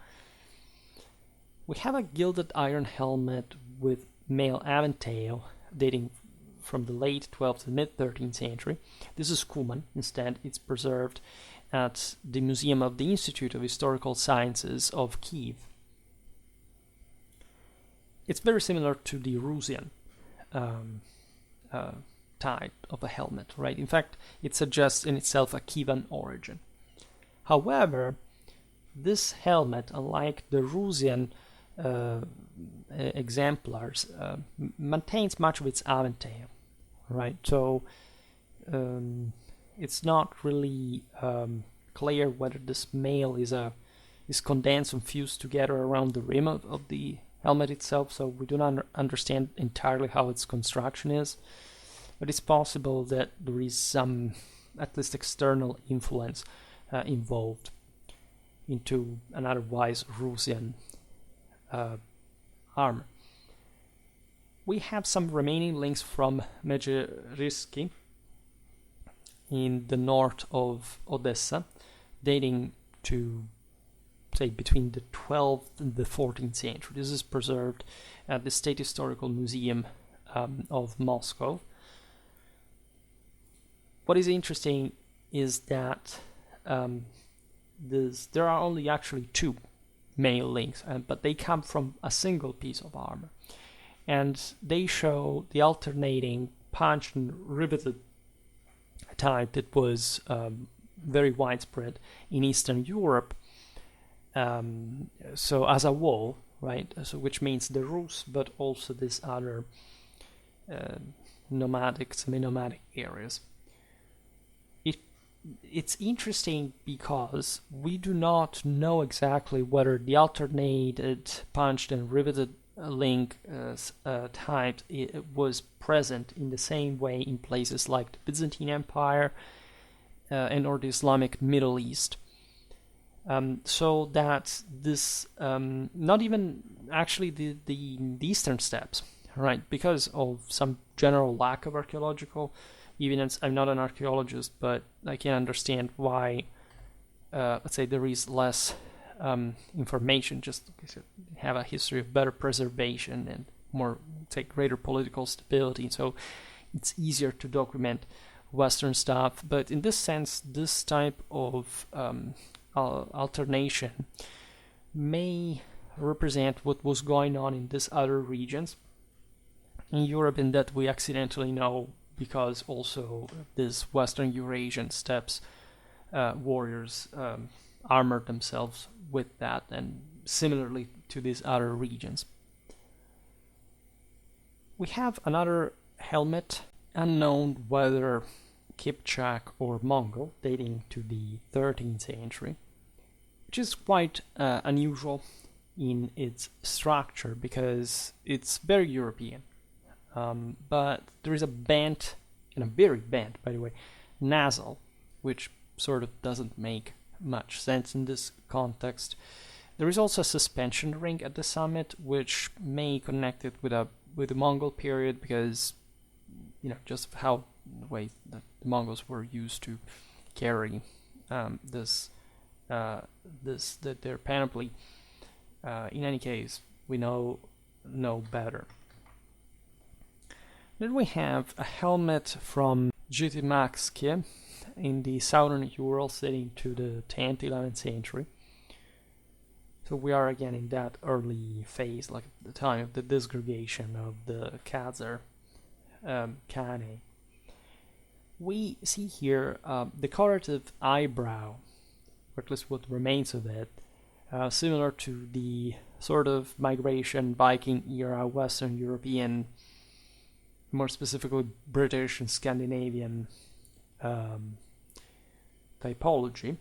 we have a gilded iron helmet with male aventail dating from the late 12th to mid 13th century. This is Kuman. Instead, it's preserved at the Museum of the Institute of Historical Sciences of Kiev. It's very similar to the Eurasian type of a helmet, right? In fact, it suggests in itself a Kievan origin. However, this helmet, unlike the Eurasian exemplars, maintains much of its aventail, right? So it's not really clear whether this mail is condensed and fused together around the rim of the helmet itself, so we do not understand entirely how its construction is, but it's possible that there is some, at least external influence involved into an otherwise Russian armor. We have some remaining links from Mejerisky in the north of Odessa, dating to, say, between the 12th and the 14th century. This is preserved at the State Historical Museum of Moscow. What is interesting is that there are only actually two male links, but they come from a single piece of armor. And they show the alternating punched and riveted type that was very widespread in Eastern Europe. So as a whole, right? So which means the Rus, but also this other nomadic, semi-nomadic areas. It's interesting because we do not know exactly whether the alternated punched and riveted link type was present in the same way in places like the Byzantine Empire and or the Islamic Middle East. So that this, not even actually the Eastern steppes, right? Because of some general lack of archaeological evidence. I'm not an archaeologist, but I can understand why, let's say, there is less information, just to have a history of better preservation and more, say, greater political stability. So it's easier to document Western stuff. But in this sense, this type of alternation may represent what was going on in these other regions in Europe, and that we accidentally know because also these Western Eurasian steppes warriors armored themselves with that, and similarly to these other regions. We have another helmet, unknown whether Kipchak or Mongol, dating to the 13th century, which is quite unusual in its structure because it's very European. But there is a bent, and a very bent, by the way, nozzle, which sort of doesn't make much sense in this context. There is also a suspension ring at the summit, which may connect it with the Mongol period, because just how the way that the Mongols were used to carry their panoply. In any case, we know better. Then we have a helmet from Zhytomysk in the southern Urals dating to the 10th, 11th century. So we are again in that early phase, like at the time of the disgregation of the Khazar Khane. We see here decorative eyebrow, or at least what remains of it, similar to the sort of migration Viking era Western European, more specifically British and Scandinavian typology.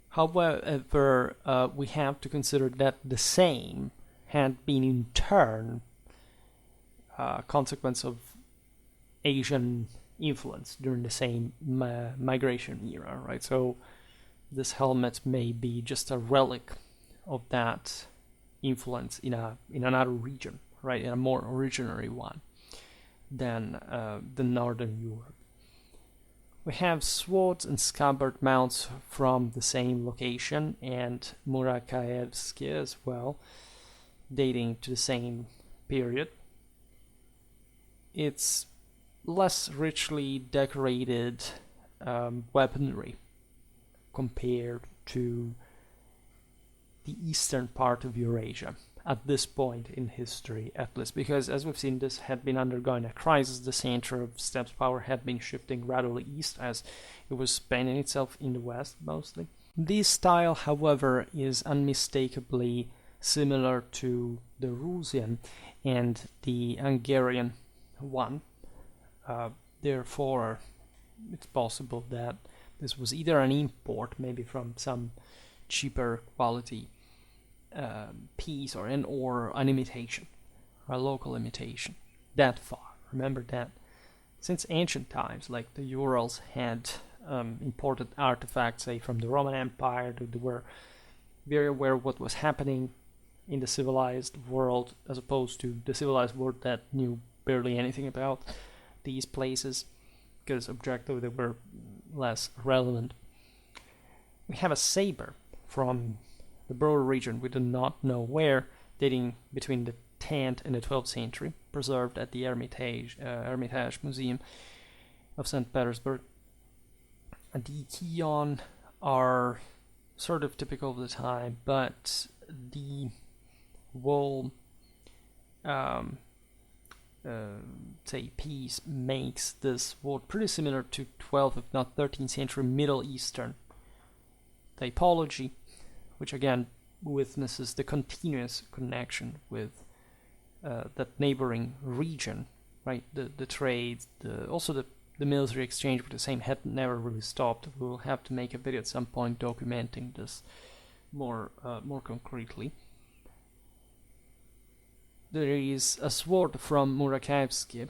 However, we have to consider that the same had been in turn a consequence of Asian influence during the same migration era, right? So this helmet may be just a relic of that influence in another region, right? In a more originary one than the Northern Europe. We have swords and scabbard mounts from the same location, and Murakayevsky as well, dating to the same period. It's less richly decorated weaponry compared to the eastern part of Eurasia at this point in history, at least, because as we've seen, this had been undergoing a crisis. The center of steppe power had been shifting gradually east as it was spending itself in the west mostly. This style, however, is unmistakably similar to the Eurasian and the Hungarian one. Therefore, it's possible that this was either an import, maybe from some cheaper quality piece, or an imitation, or a local imitation. That far. Remember that since ancient times, like the Urals had imported artifacts, say from the Roman Empire. They were very aware of what was happening in the civilized world, as opposed to the civilized world that knew barely anything about these places, because objectively they were less relevant. We have a saber from the broader region, we do not know where, dating between the 10th and the 12th century, preserved at the Hermitage Museum of St. Petersburg. The Kion are sort of typical of the time, but the wool piece makes this sword pretty similar to 12th, if not 13th century Middle Eastern typology, which again witnesses the continuous connection with that neighboring region, right? The trade, also the military exchange with the same had never really stopped. We will have to make a video at some point documenting this more concretely. There is a sword from Murakayevsky,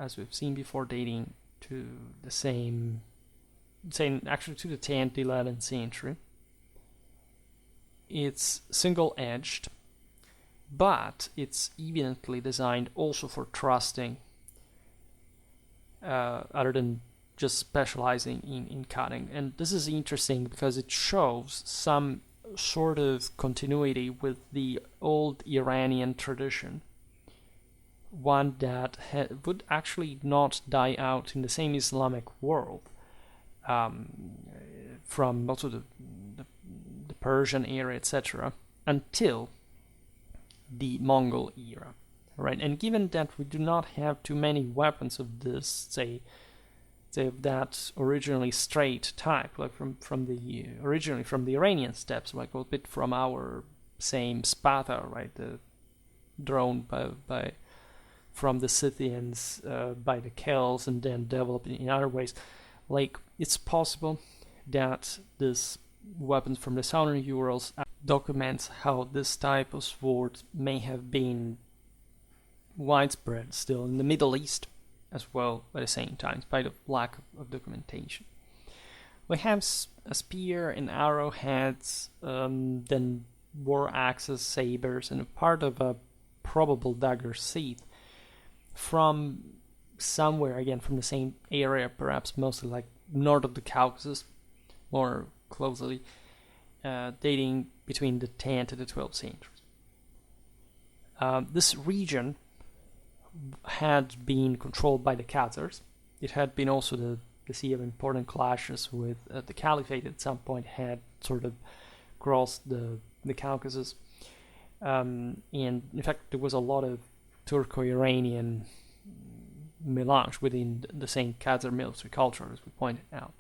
as we've seen before, dating to the actually to the 10th, 11th century. It's single-edged, but it's evidently designed also for thrusting, other than just specializing in cutting. And this is interesting because it shows some sort of continuity with the old Iranian tradition, one that would actually not die out in the same Islamic world, from also the Persian era, etc., until the Mongol era, right? And given that we do not have too many weapons of this, say of that originally straight type, like originally from the Iranian steppes, like a bit from our same Sparta, right? The drawn from the Scythians, by the Celts, and then developed in other ways. Like, it's possible that this weapons from the southern Urals documents how this type of sword may have been widespread still in the Middle East as well at the same time, in spite of lack of documentation. We have a spear and arrowheads, then war axes, sabers, and a part of a probable dagger sheath from somewhere, again from the same area, perhaps mostly like north of the Caucasus, more closely, dating between the 10th and the 12th centuries. This region had been controlled by the Khazars. It had been also the seat of important clashes with the Caliphate. At some point had sort of crossed the Caucasus, and in fact there was a lot of Turco-Iranian melange within the same Khazar military culture, as we pointed out.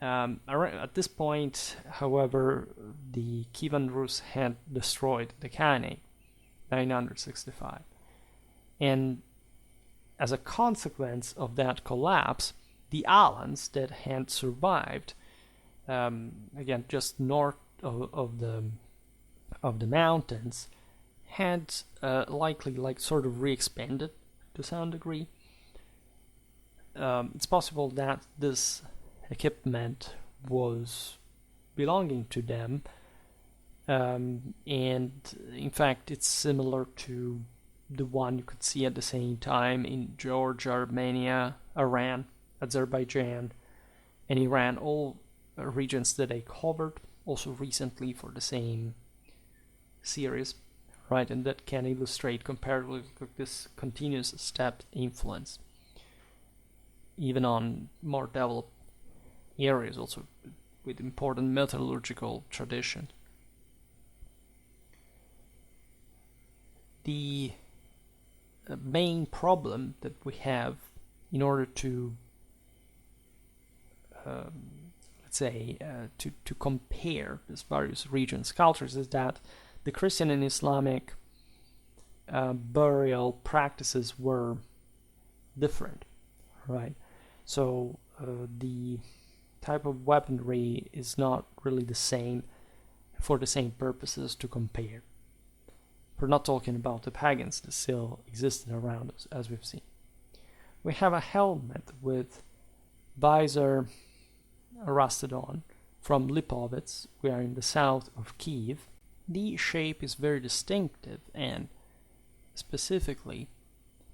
At this point, however, the Kievan Rus had destroyed the Khanate, 965. And as a consequence of that collapse, the Alans that had survived, again just north of the mountains, had likely sort of re-expanded to some degree, it's possible that this equipment was belonging to them, and in fact it's similar to the one you could see at the same time in Georgia, Armenia, Iran, Azerbaijan, and Iran, all regions that I covered also recently for the same series, right? And that can illustrate comparatively this continuous steppe influence, even on more developed areas, also with important metallurgical tradition. The main problem that we have in order to to compare these various regions' cultures is that the Christian and Islamic burial practices were different, right? So the type of weaponry is not really the same for the same purposes to compare. We're not talking about the pagans that still existed around us, as we've seen. We have a helmet with visor rusted on from Lipovets. We are in the south of Kiev. The shape is very distinctive and specifically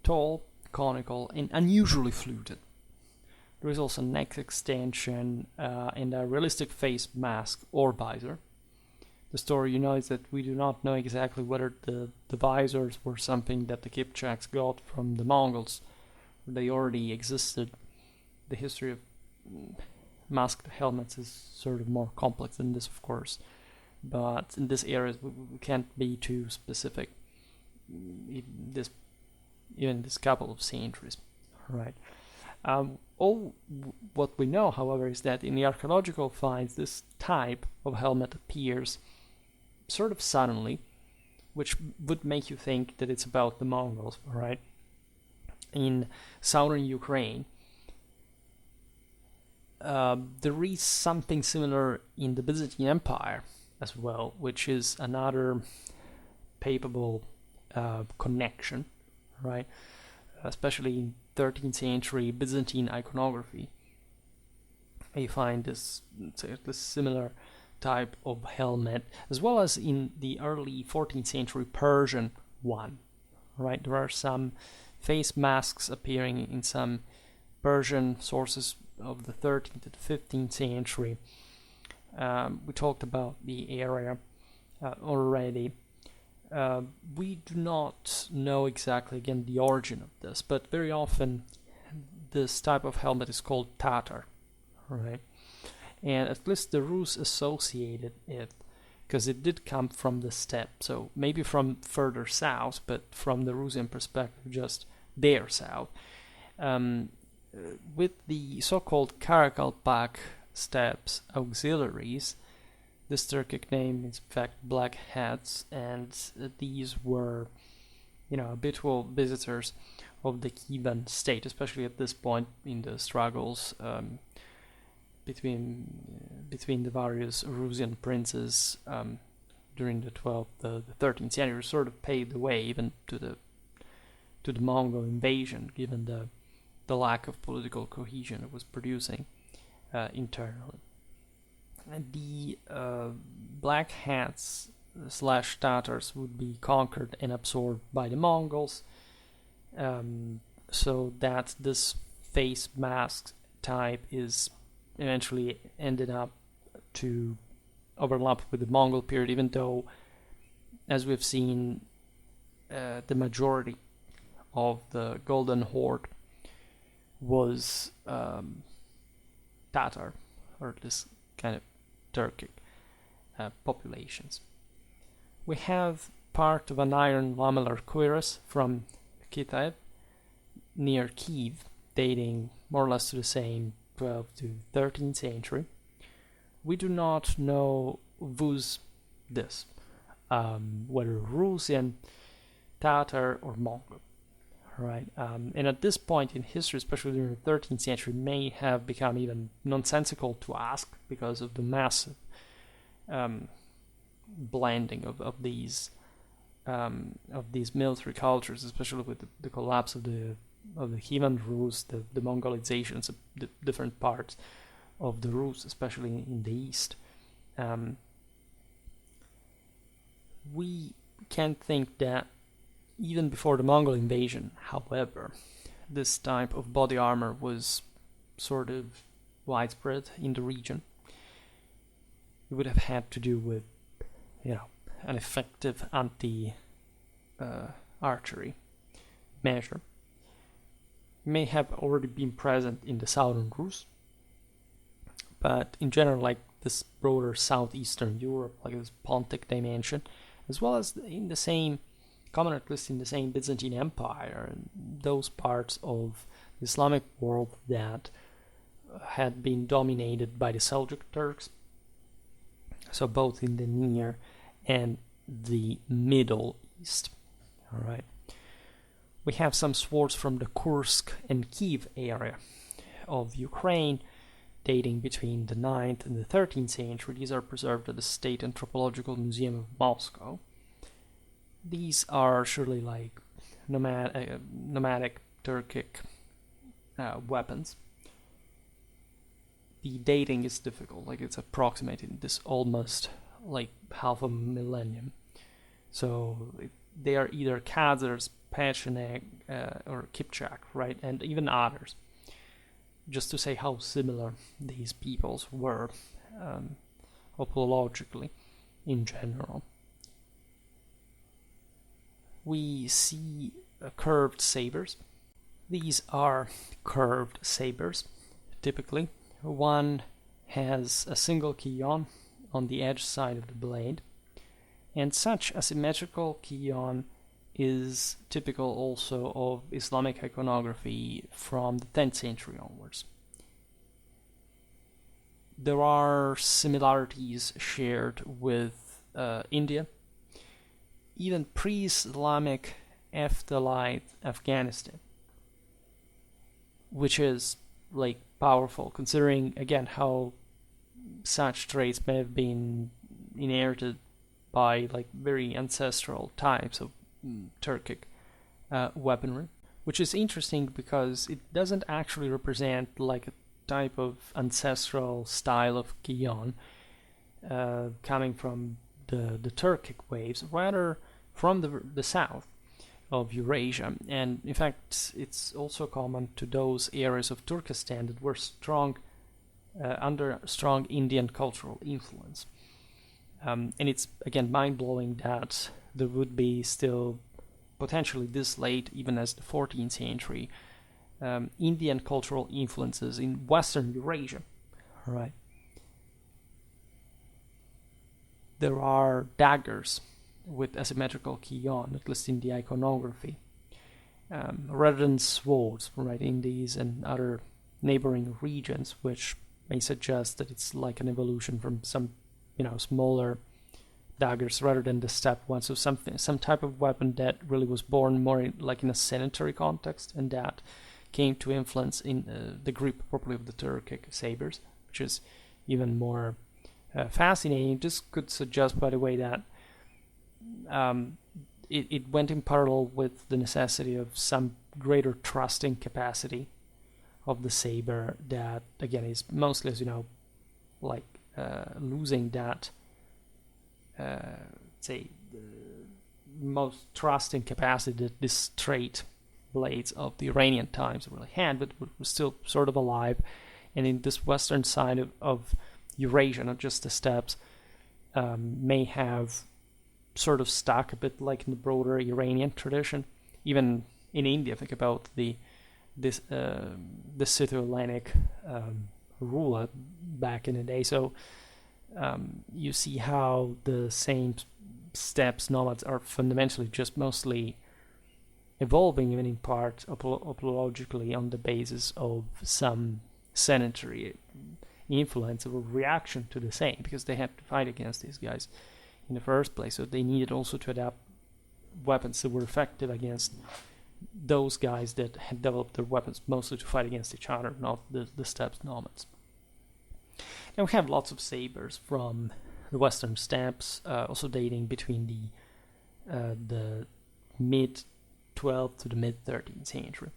tall, conical, and unusually fluted. There is also neck extension and a realistic face mask or visor. The story is that we do not know exactly whether the visors were something that the Kipchaks got from the Mongols. They already existed. The history of masked helmets is sort of more complex than this, of course. But in this area, we can't be too specific. Even this couple of centuries, right? All what we know, however, is that in the archaeological finds, this type of helmet appears sort of suddenly, which would make you think that it's about the Mongols, right? In southern Ukraine, there is something similar in the Byzantine Empire as well, which is another palpable connection, right? Especially in 13th century Byzantine iconography, you find this similar type of helmet, as well as in the early 14th century Persian one, right? There are some face masks appearing in some Persian sources of the 13th to the 15th century. We talked about the area already. We do not know exactly, again, the origin of this, but very often this type of helmet is called Tatar, right? And at least the Rus associated it, because it did come from the steppe, so maybe from further south, but from the Rusian perspective, just there south. With the so-called Karakalpak steppes auxiliaries, this Turkic name is in fact Black Hats, and these were, habitual visitors of the Kievan state, especially at this point in the struggles between the various Eurasian princes during the 13th century, sort of paved the way even to the Mongol invasion, given the lack of political cohesion it was producing internally. And the Black Hats / Tatars would be conquered and absorbed by the Mongols, so that this face mask type is eventually ended up to overlap with the Mongol period, even though, as we've seen, the majority of the Golden Horde was Tatar, or this kind of Turkic populations. We have part of an iron lamellar cuirass from Kitaev near Kiev, dating more or less to the same 12th to 13th century. We do not know whose this, whether Rusian, Tatar, or Mongol. Right, and at this point in history, especially during the 13th century, may have become even nonsensical to ask because of the massive blending of these military cultures, especially with the collapse of the the Kievan Rus, the Mongolizations of the different parts of the Rus, especially in the east. We can think that even before the Mongol invasion, however, this type of body armor was sort of widespread in the region. It would have had to do with, an effective anti-archery measure. It may have already been present in the southern Rus, but in general, like this broader southeastern Europe, like this Pontic dimension, as well as in the same, common at least in the same Byzantine Empire, and those parts of the Islamic world that had been dominated by the Seljuk Turks, so both in the Near and the Middle East. All right. We have some swords from the Kursk and Kiev area of Ukraine, dating between the 9th and the 13th century. These are preserved at the State Anthropological Museum of Moscow. These are surely like nomadic Turkic weapons. The dating is difficult, like it's approximating this almost like half a millennium. So they are either Khazars, Pechenek, or Kipchak, right, and even others. Just to say how similar these peoples were, opologically, in general. We see curved sabers. These are curved sabers, typically. One has a single kion on the edge side of the blade, and such asymmetrical kion is typical also of Islamic iconography from the 10th century onwards. There are similarities shared with India, even pre-Islamic Ephthalite Afghanistan, which is like powerful, considering again how such traits may have been inherited by like very ancestral types of Turkic weaponry, which is interesting because it doesn't actually represent like a type of ancestral style of kion coming from the Turkic waves, rather from the south of Eurasia. And in fact, it's also common to those areas of Turkestan that were under strong Indian cultural influence. And it's again mind-blowing that there would be still potentially this late, even as the 14th century, Indian cultural influences in Western Eurasia. All right. There are daggers with asymmetrical kion, at least in the iconography, rather than swords, right, in these and other neighboring regions, which may suggest that it's like an evolution from some, smaller daggers rather than the steppe ones. So some type of weapon that really was born more in a sanitary context, and that came to influence in the grip properly of the Turkic sabers, which is even more fascinating. This could suggest, by the way, that it went in parallel with the necessity of some greater trusting capacity of the saber that, again, is mostly, as you know, losing that, the most trusting capacity that this straight blades of the Iranian times really had, but were still sort of alive. And in this western side of Eurasia, not just the steppes, may have sort of stuck a bit like in the broader Iranian tradition. Even in India, think about the Scytho-Hellenic ruler back in the day. So you see how the same steppes nomads are fundamentally just mostly evolving, even in part apologically, on the basis of some sanitary influence or reaction to the same, because they had to fight against these guys in the first place. So they needed also to adapt weapons that were effective against those guys that had developed their weapons mostly to fight against each other, not the steppes nomads. And we have lots of sabers from the western steppes, also dating between the mid 12th to the mid 13th century.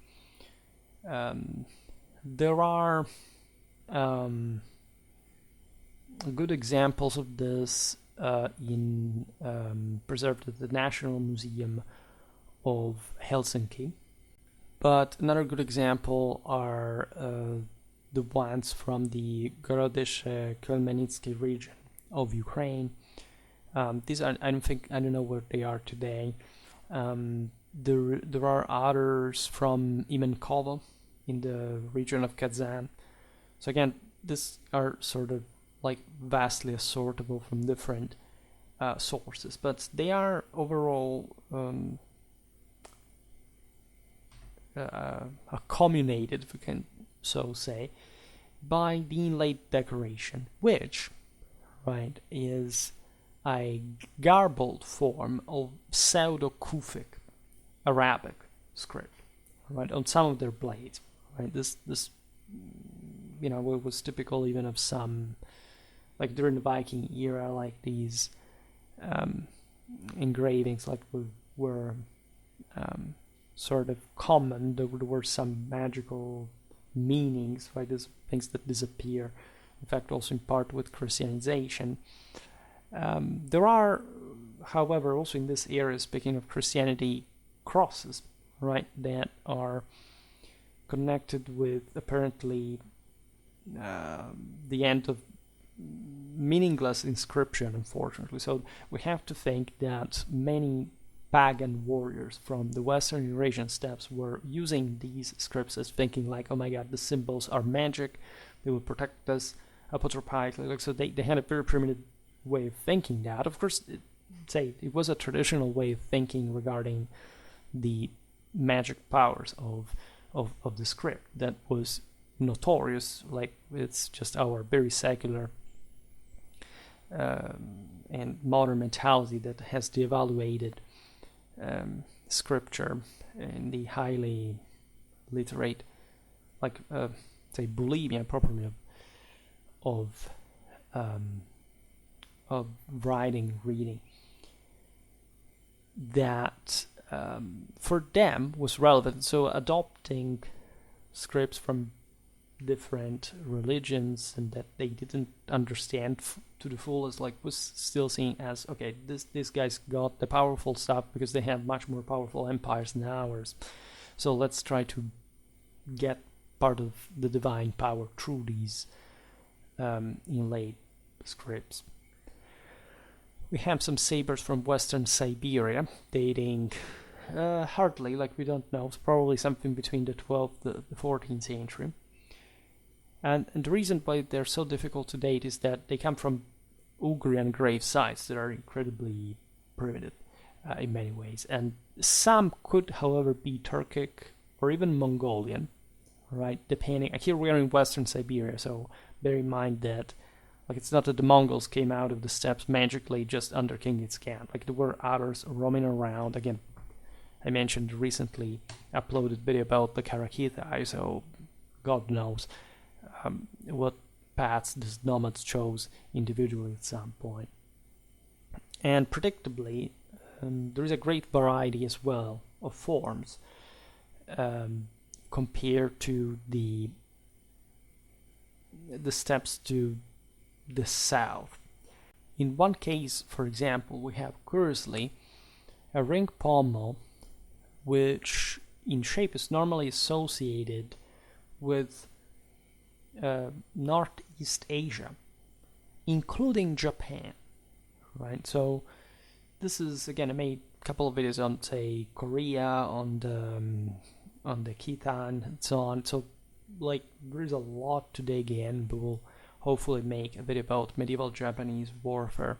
There are good examples of this preserved at the National Museum of Helsinki. But another good example are the ones from the Khmelnytskyi region of Ukraine. These are, I don't know where they are today. There are others from Imenkovo in the region of Kazan. So again, these are sort of like vastly assortable from different sources, but they are overall accommodated, if we can so say, by the inlaid decoration, which, right, is a garbled form of pseudo-Kufic Arabic script, right, on some of their blades, right. This it was typical even of some, like during the Viking era, like these engravings, like were sort of common. There were some magical meanings, right? These things that disappear. In fact, also in part with Christianization. There are, however, also in this era, speaking of Christianity, crosses, right, that are connected with apparently the end of meaningless inscription, unfortunately. So we have to think that many pagan warriors from the Western Eurasian steppes were using these scripts as thinking like, oh my god, the symbols are magic, they will protect us apotropaically. So they had a very primitive way of thinking that. Of course, it was a traditional way of thinking regarding the magic powers of the script that was notorious. Like, it's just our very secular and modern mentality that has devaluated scripture in the highly literate, like bulimia properly of writing, reading, that for them was relevant. So adopting scripts from different religions and that they didn't understand to the fullest, like, was still seen as, okay, these guys got the powerful stuff because they have much more powerful empires than ours, so let's try to get part of the divine power through these inlaid scripts. We have some sabers from Western Siberia dating hardly, like, we don't know, it's probably something between the 12th and the 14th century. And the reason why they're so difficult to date is that they come from Ugrian grave sites that are incredibly primitive in many ways. And some could, however, be Turkic or even Mongolian, right? Depending. Here we are in Western Siberia, so bear in mind that, like, it's not that the Mongols came out of the steppes magically just under Genghis Khan. Like, there were others roaming around. Again, I mentioned recently uploaded video about the Karakhithai, so God knows what paths these nomads chose individually at some point. And predictably, there is a great variety as well of forms compared to the steppes to the south. In one case, for example, we have curiously a ring pommel, which in shape is normally associated with Northeast Asia, including Japan, right? So this is, again, I made a couple of videos on, say, Korea, on the Khitan and so on. So, like, there's a lot to dig in, but we'll hopefully make a video about medieval Japanese warfare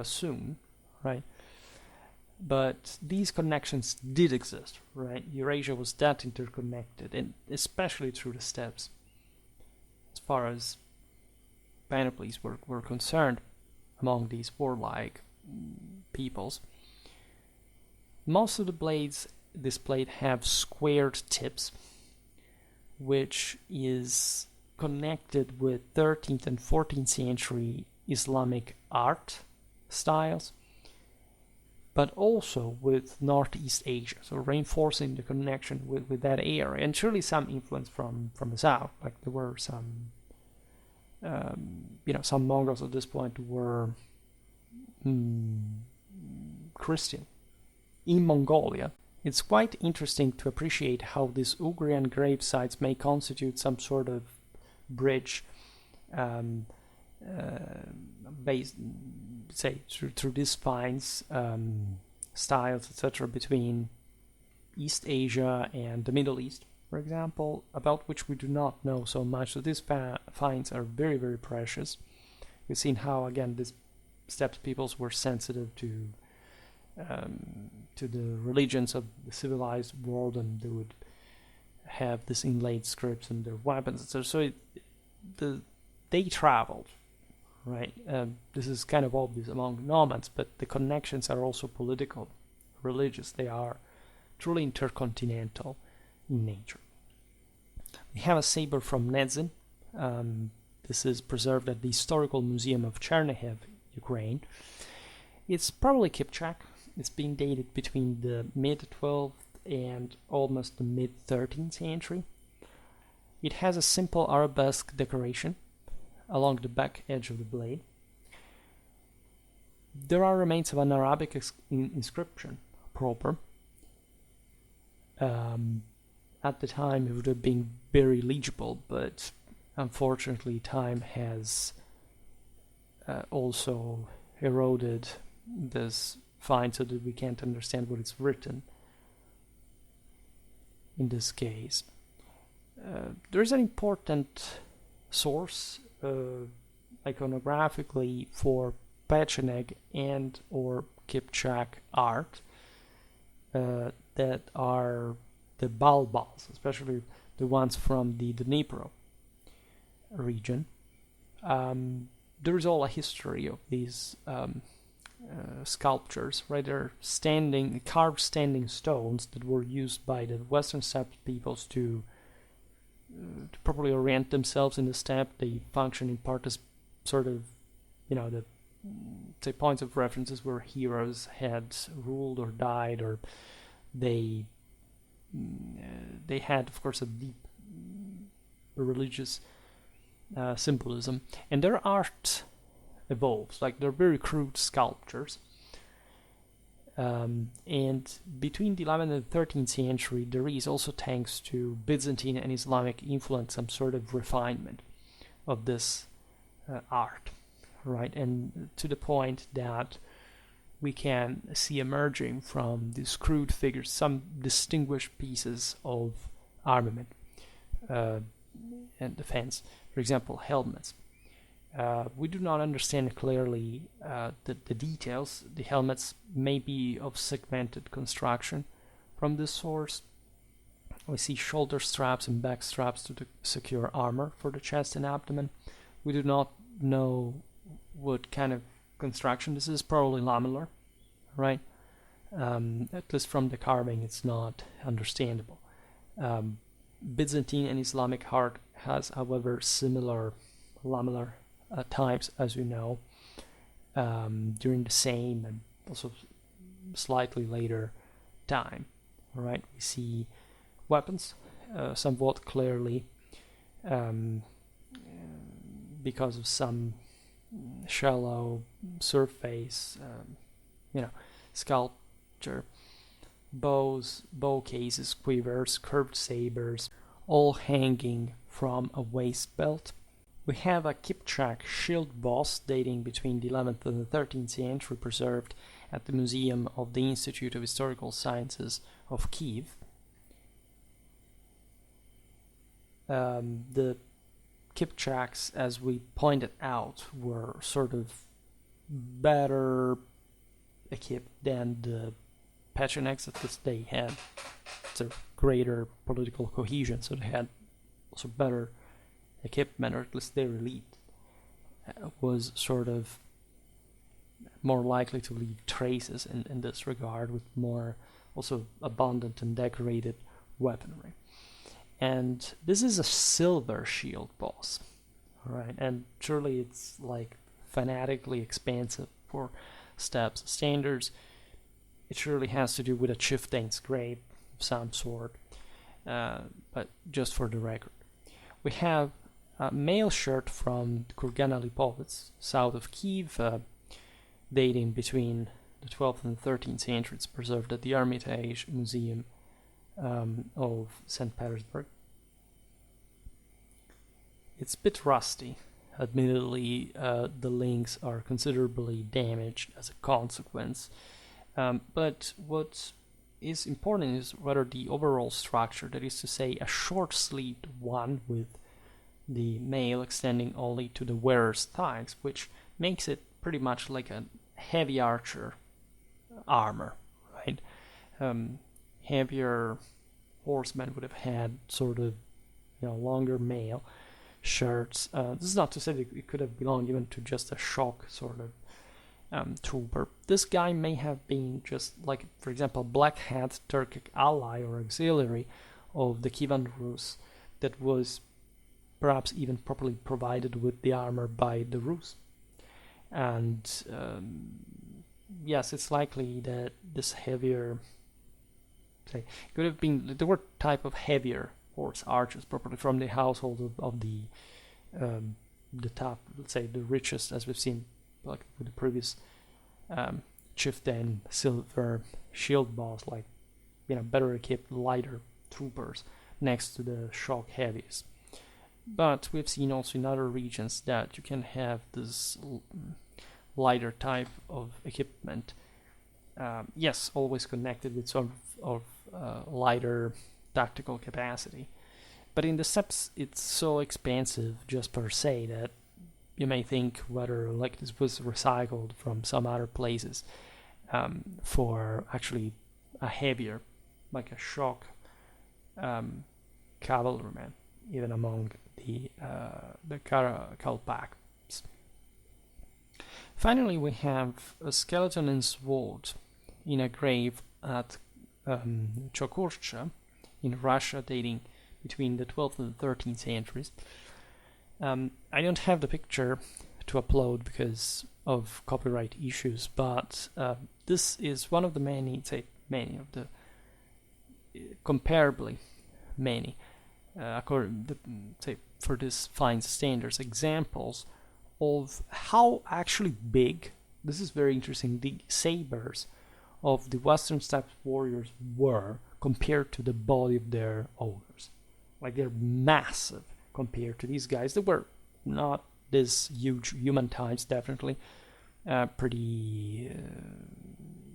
soon, right? But these connections did exist, right? Eurasia was that interconnected, and especially through the steppes. As far as panoplies were concerned among these warlike peoples. Most of the blades displayed have squared tips, which is connected with 13th and 14th century Islamic art styles. but also with Northeast Asia, so reinforcing the connection with that area, and surely some influence from the south. Like there were some, some Mongols at this point were Christian in Mongolia. It's quite interesting to appreciate how these Ugrian grave sites may constitute some sort of bridge based, say, through these finds, styles, etc., between East Asia and the Middle East, for example, about which we do not know so much. So these finds are very, very precious. We've seen how, again, these steppe peoples were sensitive to the religions of the civilized world, and they would have this inlaid scripts in their weapons, etc. So they traveled, right? This is kind of obvious among nomads, but the connections are also political, religious. They are truly intercontinental in nature. We have a saber from Nedzin. This is preserved at the Historical Museum of Chernihiv, Ukraine. It's probably Kipchak. It's been dated between the mid-12th and almost the mid-13th century. It has a simple arabesque decoration along the back edge of the blade. There are remains of an Arabic inscription proper. At the time it would have been very legible, but unfortunately time has also eroded this find so that we can't understand what is written in this case. There is an important source iconographically for Pecheneg and or Kipchak art that are the Balbals, especially the ones from the Dnipro region. There is all a history of these sculptures, right? They're carved standing stones that were used by the Western steppe peoples to properly orient themselves in the steppe. They function in part as sort of, the points of references where heroes had ruled or died, or they had, of course, a deep religious symbolism, and their art evolves. Like, they're very crude sculptures, and between the 11th and 13th century there is also, thanks to Byzantine and Islamic influence, some sort of refinement of this art, right? And to the point that we can see emerging from these crude figures some distinguished pieces of armament and defense. For example, helmets. We do not understand clearly the details. The helmets may be of segmented construction from this source. We see shoulder straps and back straps to secure armor for the chest and abdomen. We do not know what kind of construction this is. Probably lamellar, right? At least from the carving, it's not understandable. Byzantine and Islamic art has, however, similar lamellar types, as we know, during the same and also slightly later time. All right, we see weapons somewhat clearly because of some shallow surface, sculpture, bows, bow cases, quivers, curved sabers, all hanging from a waist belt. We have a Kipchak shield boss dating between the 11th and the 13th century, preserved at the Museum of the Institute of Historical Sciences of Kiev. The Kipchaks, as we pointed out, were sort of better equipped than the Pechenegs. At least they had sort of greater political cohesion, so they had also better equipment, or at least their elite was sort of more likely to leave traces in this regard, with more also abundant and decorated weaponry. And this is a silver shield boss, right? And surely it's like fanatically expansive for steppes standards. it surely has to do with a chieftain's grave of some sort, but just for the record. We have a mail shirt from Kurgana Lipovets, south of Kiev, dating between the 12th and 13th century. It's preserved at the Hermitage Museum of St. Petersburg. It's a bit rusty. Admittedly, the links are considerably damaged as a consequence. But what is important is rather the overall structure, that is to say, a short-sleeved one with the mail extending only to the wearer's thighs, which makes it pretty much like a heavy archer armor, right? Heavier horsemen would have had sort of, longer mail shirts. This is not to say that it could have belonged even to just a shock sort of trooper. This guy may have been just like, for example, Black Hat Turkic ally or auxiliary of the Kievan Rus that was perhaps even properly provided with the armor by the Rus. And yes, it's likely that this heavier, could have been, there were type of heavier horse archers, properly from the household of the top, let's say the richest, as we've seen, like with the previous chieftain, silver shield boss, like better equipped, lighter troopers next to the shock heavies. But we've seen also in other regions that you can have this lighter type of equipment. Yes, always connected with sort of lighter tactical capacity. But in the steppes, it's so expansive just per se that you may think whether like this was recycled from some other places for actually a heavier, like a shock cavalryman, even among the Kalpaks. Finally, we have a skeleton and sword in a grave at Chokurcha in Russia, dating between the 12th and 13th centuries. I don't have the picture to upload because of copyright issues, but this is one of the comparably many, according to, for this fine standards, examples of how actually big, this is very interesting, the sabers of the Western Steppe warriors were compared to the body of their owners. Like, they're massive compared to these guys. They were not this huge human types, definitely. Pretty,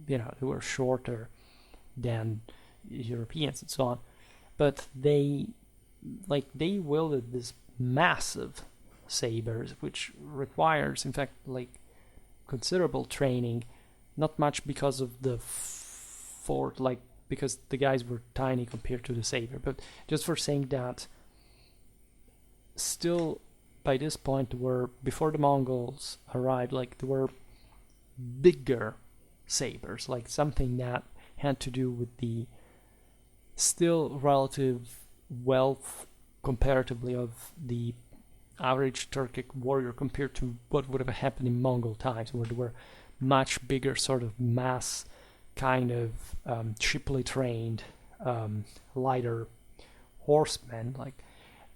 they were shorter than Europeans and so on. But they wielded this massive sabers, which requires, in fact, like considerable training. Not much because of the fort, like because the guys were tiny compared to the saber, but just for saying that still by this point were, before the Mongols arrived, like there were bigger sabers, like something that had to do with the still relative wealth comparatively of the average Turkic warrior compared to what would have happened in Mongol times, where there were much bigger sort of mass kind of cheaply trained lighter horsemen. Like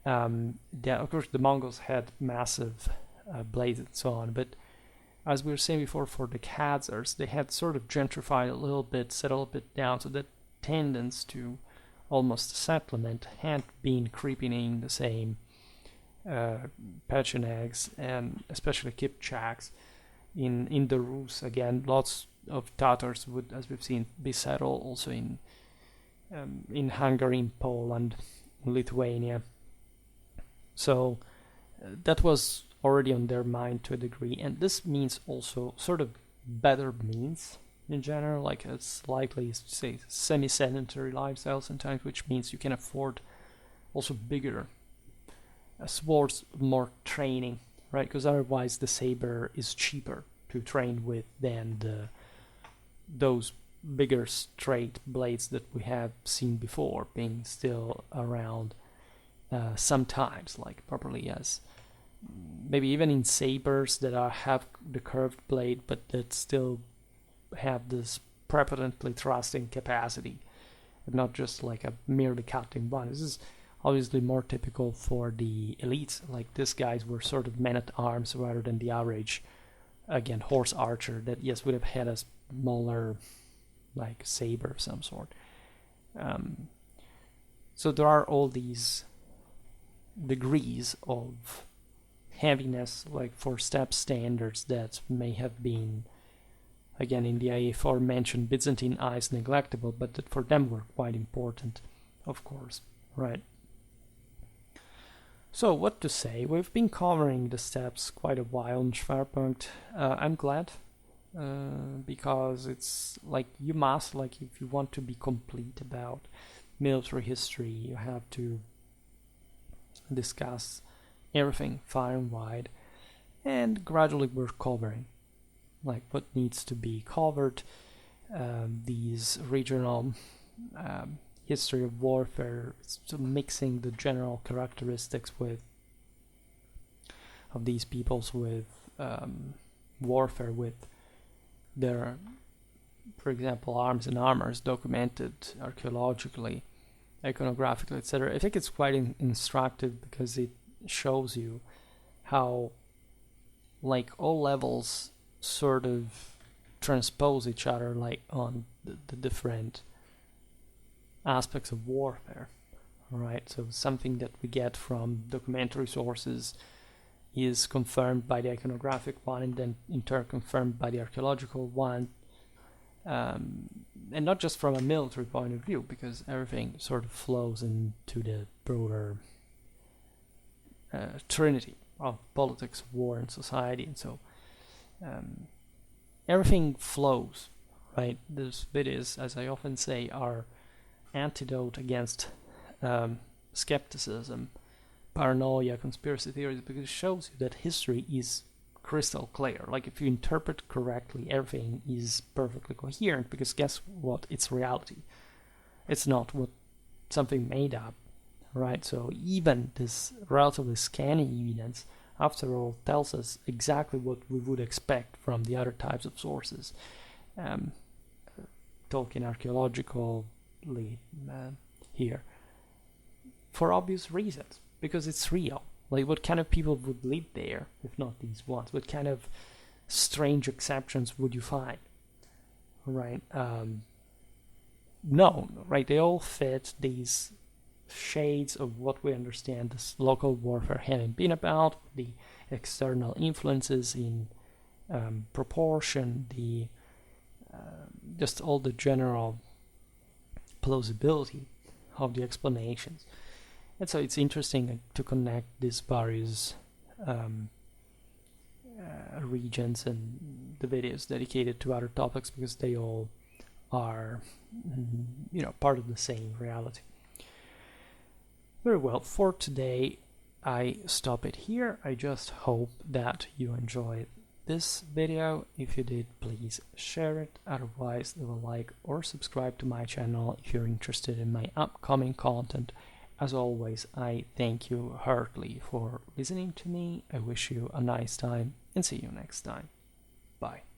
of course the Mongols had massive blades and so on, but as we were saying before, for the Khazars, they had sort of gentrified a little bit, settled a bit down, so that tendency to almost settlement had been creeping in the same Pechenegs and especially Kipchaks. In the Rus, again, lots of Tatars would, as we've seen, be settled also in Hungary, in Poland, in Lithuania. So that was already on their mind to a degree, and this means also sort of better means in general, like a slightly, say, semi-sedentary lifestyle sometimes, which means you can afford also bigger swords, more training, right? Because otherwise the saber is cheaper to train with than those bigger straight blades that we have seen before, being still around sometimes, like properly as maybe even in sabers that have the curved blade, but that still have this prepotently thrusting capacity, and not just like a merely cutting one. This is obviously more typical for the elites. Like these guys were sort of men at arms rather than the average, again, horse archer that, yes, would have had a smaller, like, saber of some sort. So there are all these degrees of heaviness, like for steppe standards, that may have been, again, in the aforementioned Byzantine eyes, neglectable, but that for them were quite important, of course, right? So what to say? We've been covering the steppes quite a while in Schwerpunkt. I'm glad, because it's like you must, like, if you want to be complete about military history, you have to discuss everything far and wide, and gradually we're covering like what needs to be covered, these regional history of warfare, so mixing the general characteristics of these peoples with warfare, with their, for example, arms and armors documented archaeologically, iconographically, etc. I think it's quite instructive because it shows you how, like, all levels sort of transpose each other, like on the different aspects of warfare, right? So something that we get from documentary sources is confirmed by the iconographic one, and then in turn confirmed by the archaeological one, and not just from a military point of view, because everything sort of flows into the broader trinity of politics, war, and society, and so everything flows, right? This videos, as I often say, are antidote against skepticism, paranoia, conspiracy theories, because it shows you that history is crystal clear. Like, if you interpret correctly, everything is perfectly coherent, because guess what? It's reality. It's not something made up, right? So even this relatively scanty evidence, after all, tells us exactly what we would expect from the other types of sources. Talking archaeologically here, for obvious reasons, because it's real. Like, what kind of people would live there if not these ones? What kind of strange exceptions would you find? Right? No, right? They all fit these shades of what we understand this local warfare having been about, the external influences in proportion, the just all the general plausibility of the explanations. And so it's interesting to connect these various regions and the videos dedicated to other topics, because they all are, part of the same reality. Very well, for today I stop it here. I just hope that you enjoyed this video. If you did, please share it. Otherwise, leave a like or subscribe to my channel if you're interested in my upcoming content. As always, I thank you heartily for listening to me. I wish you a nice time and see you next time. Bye.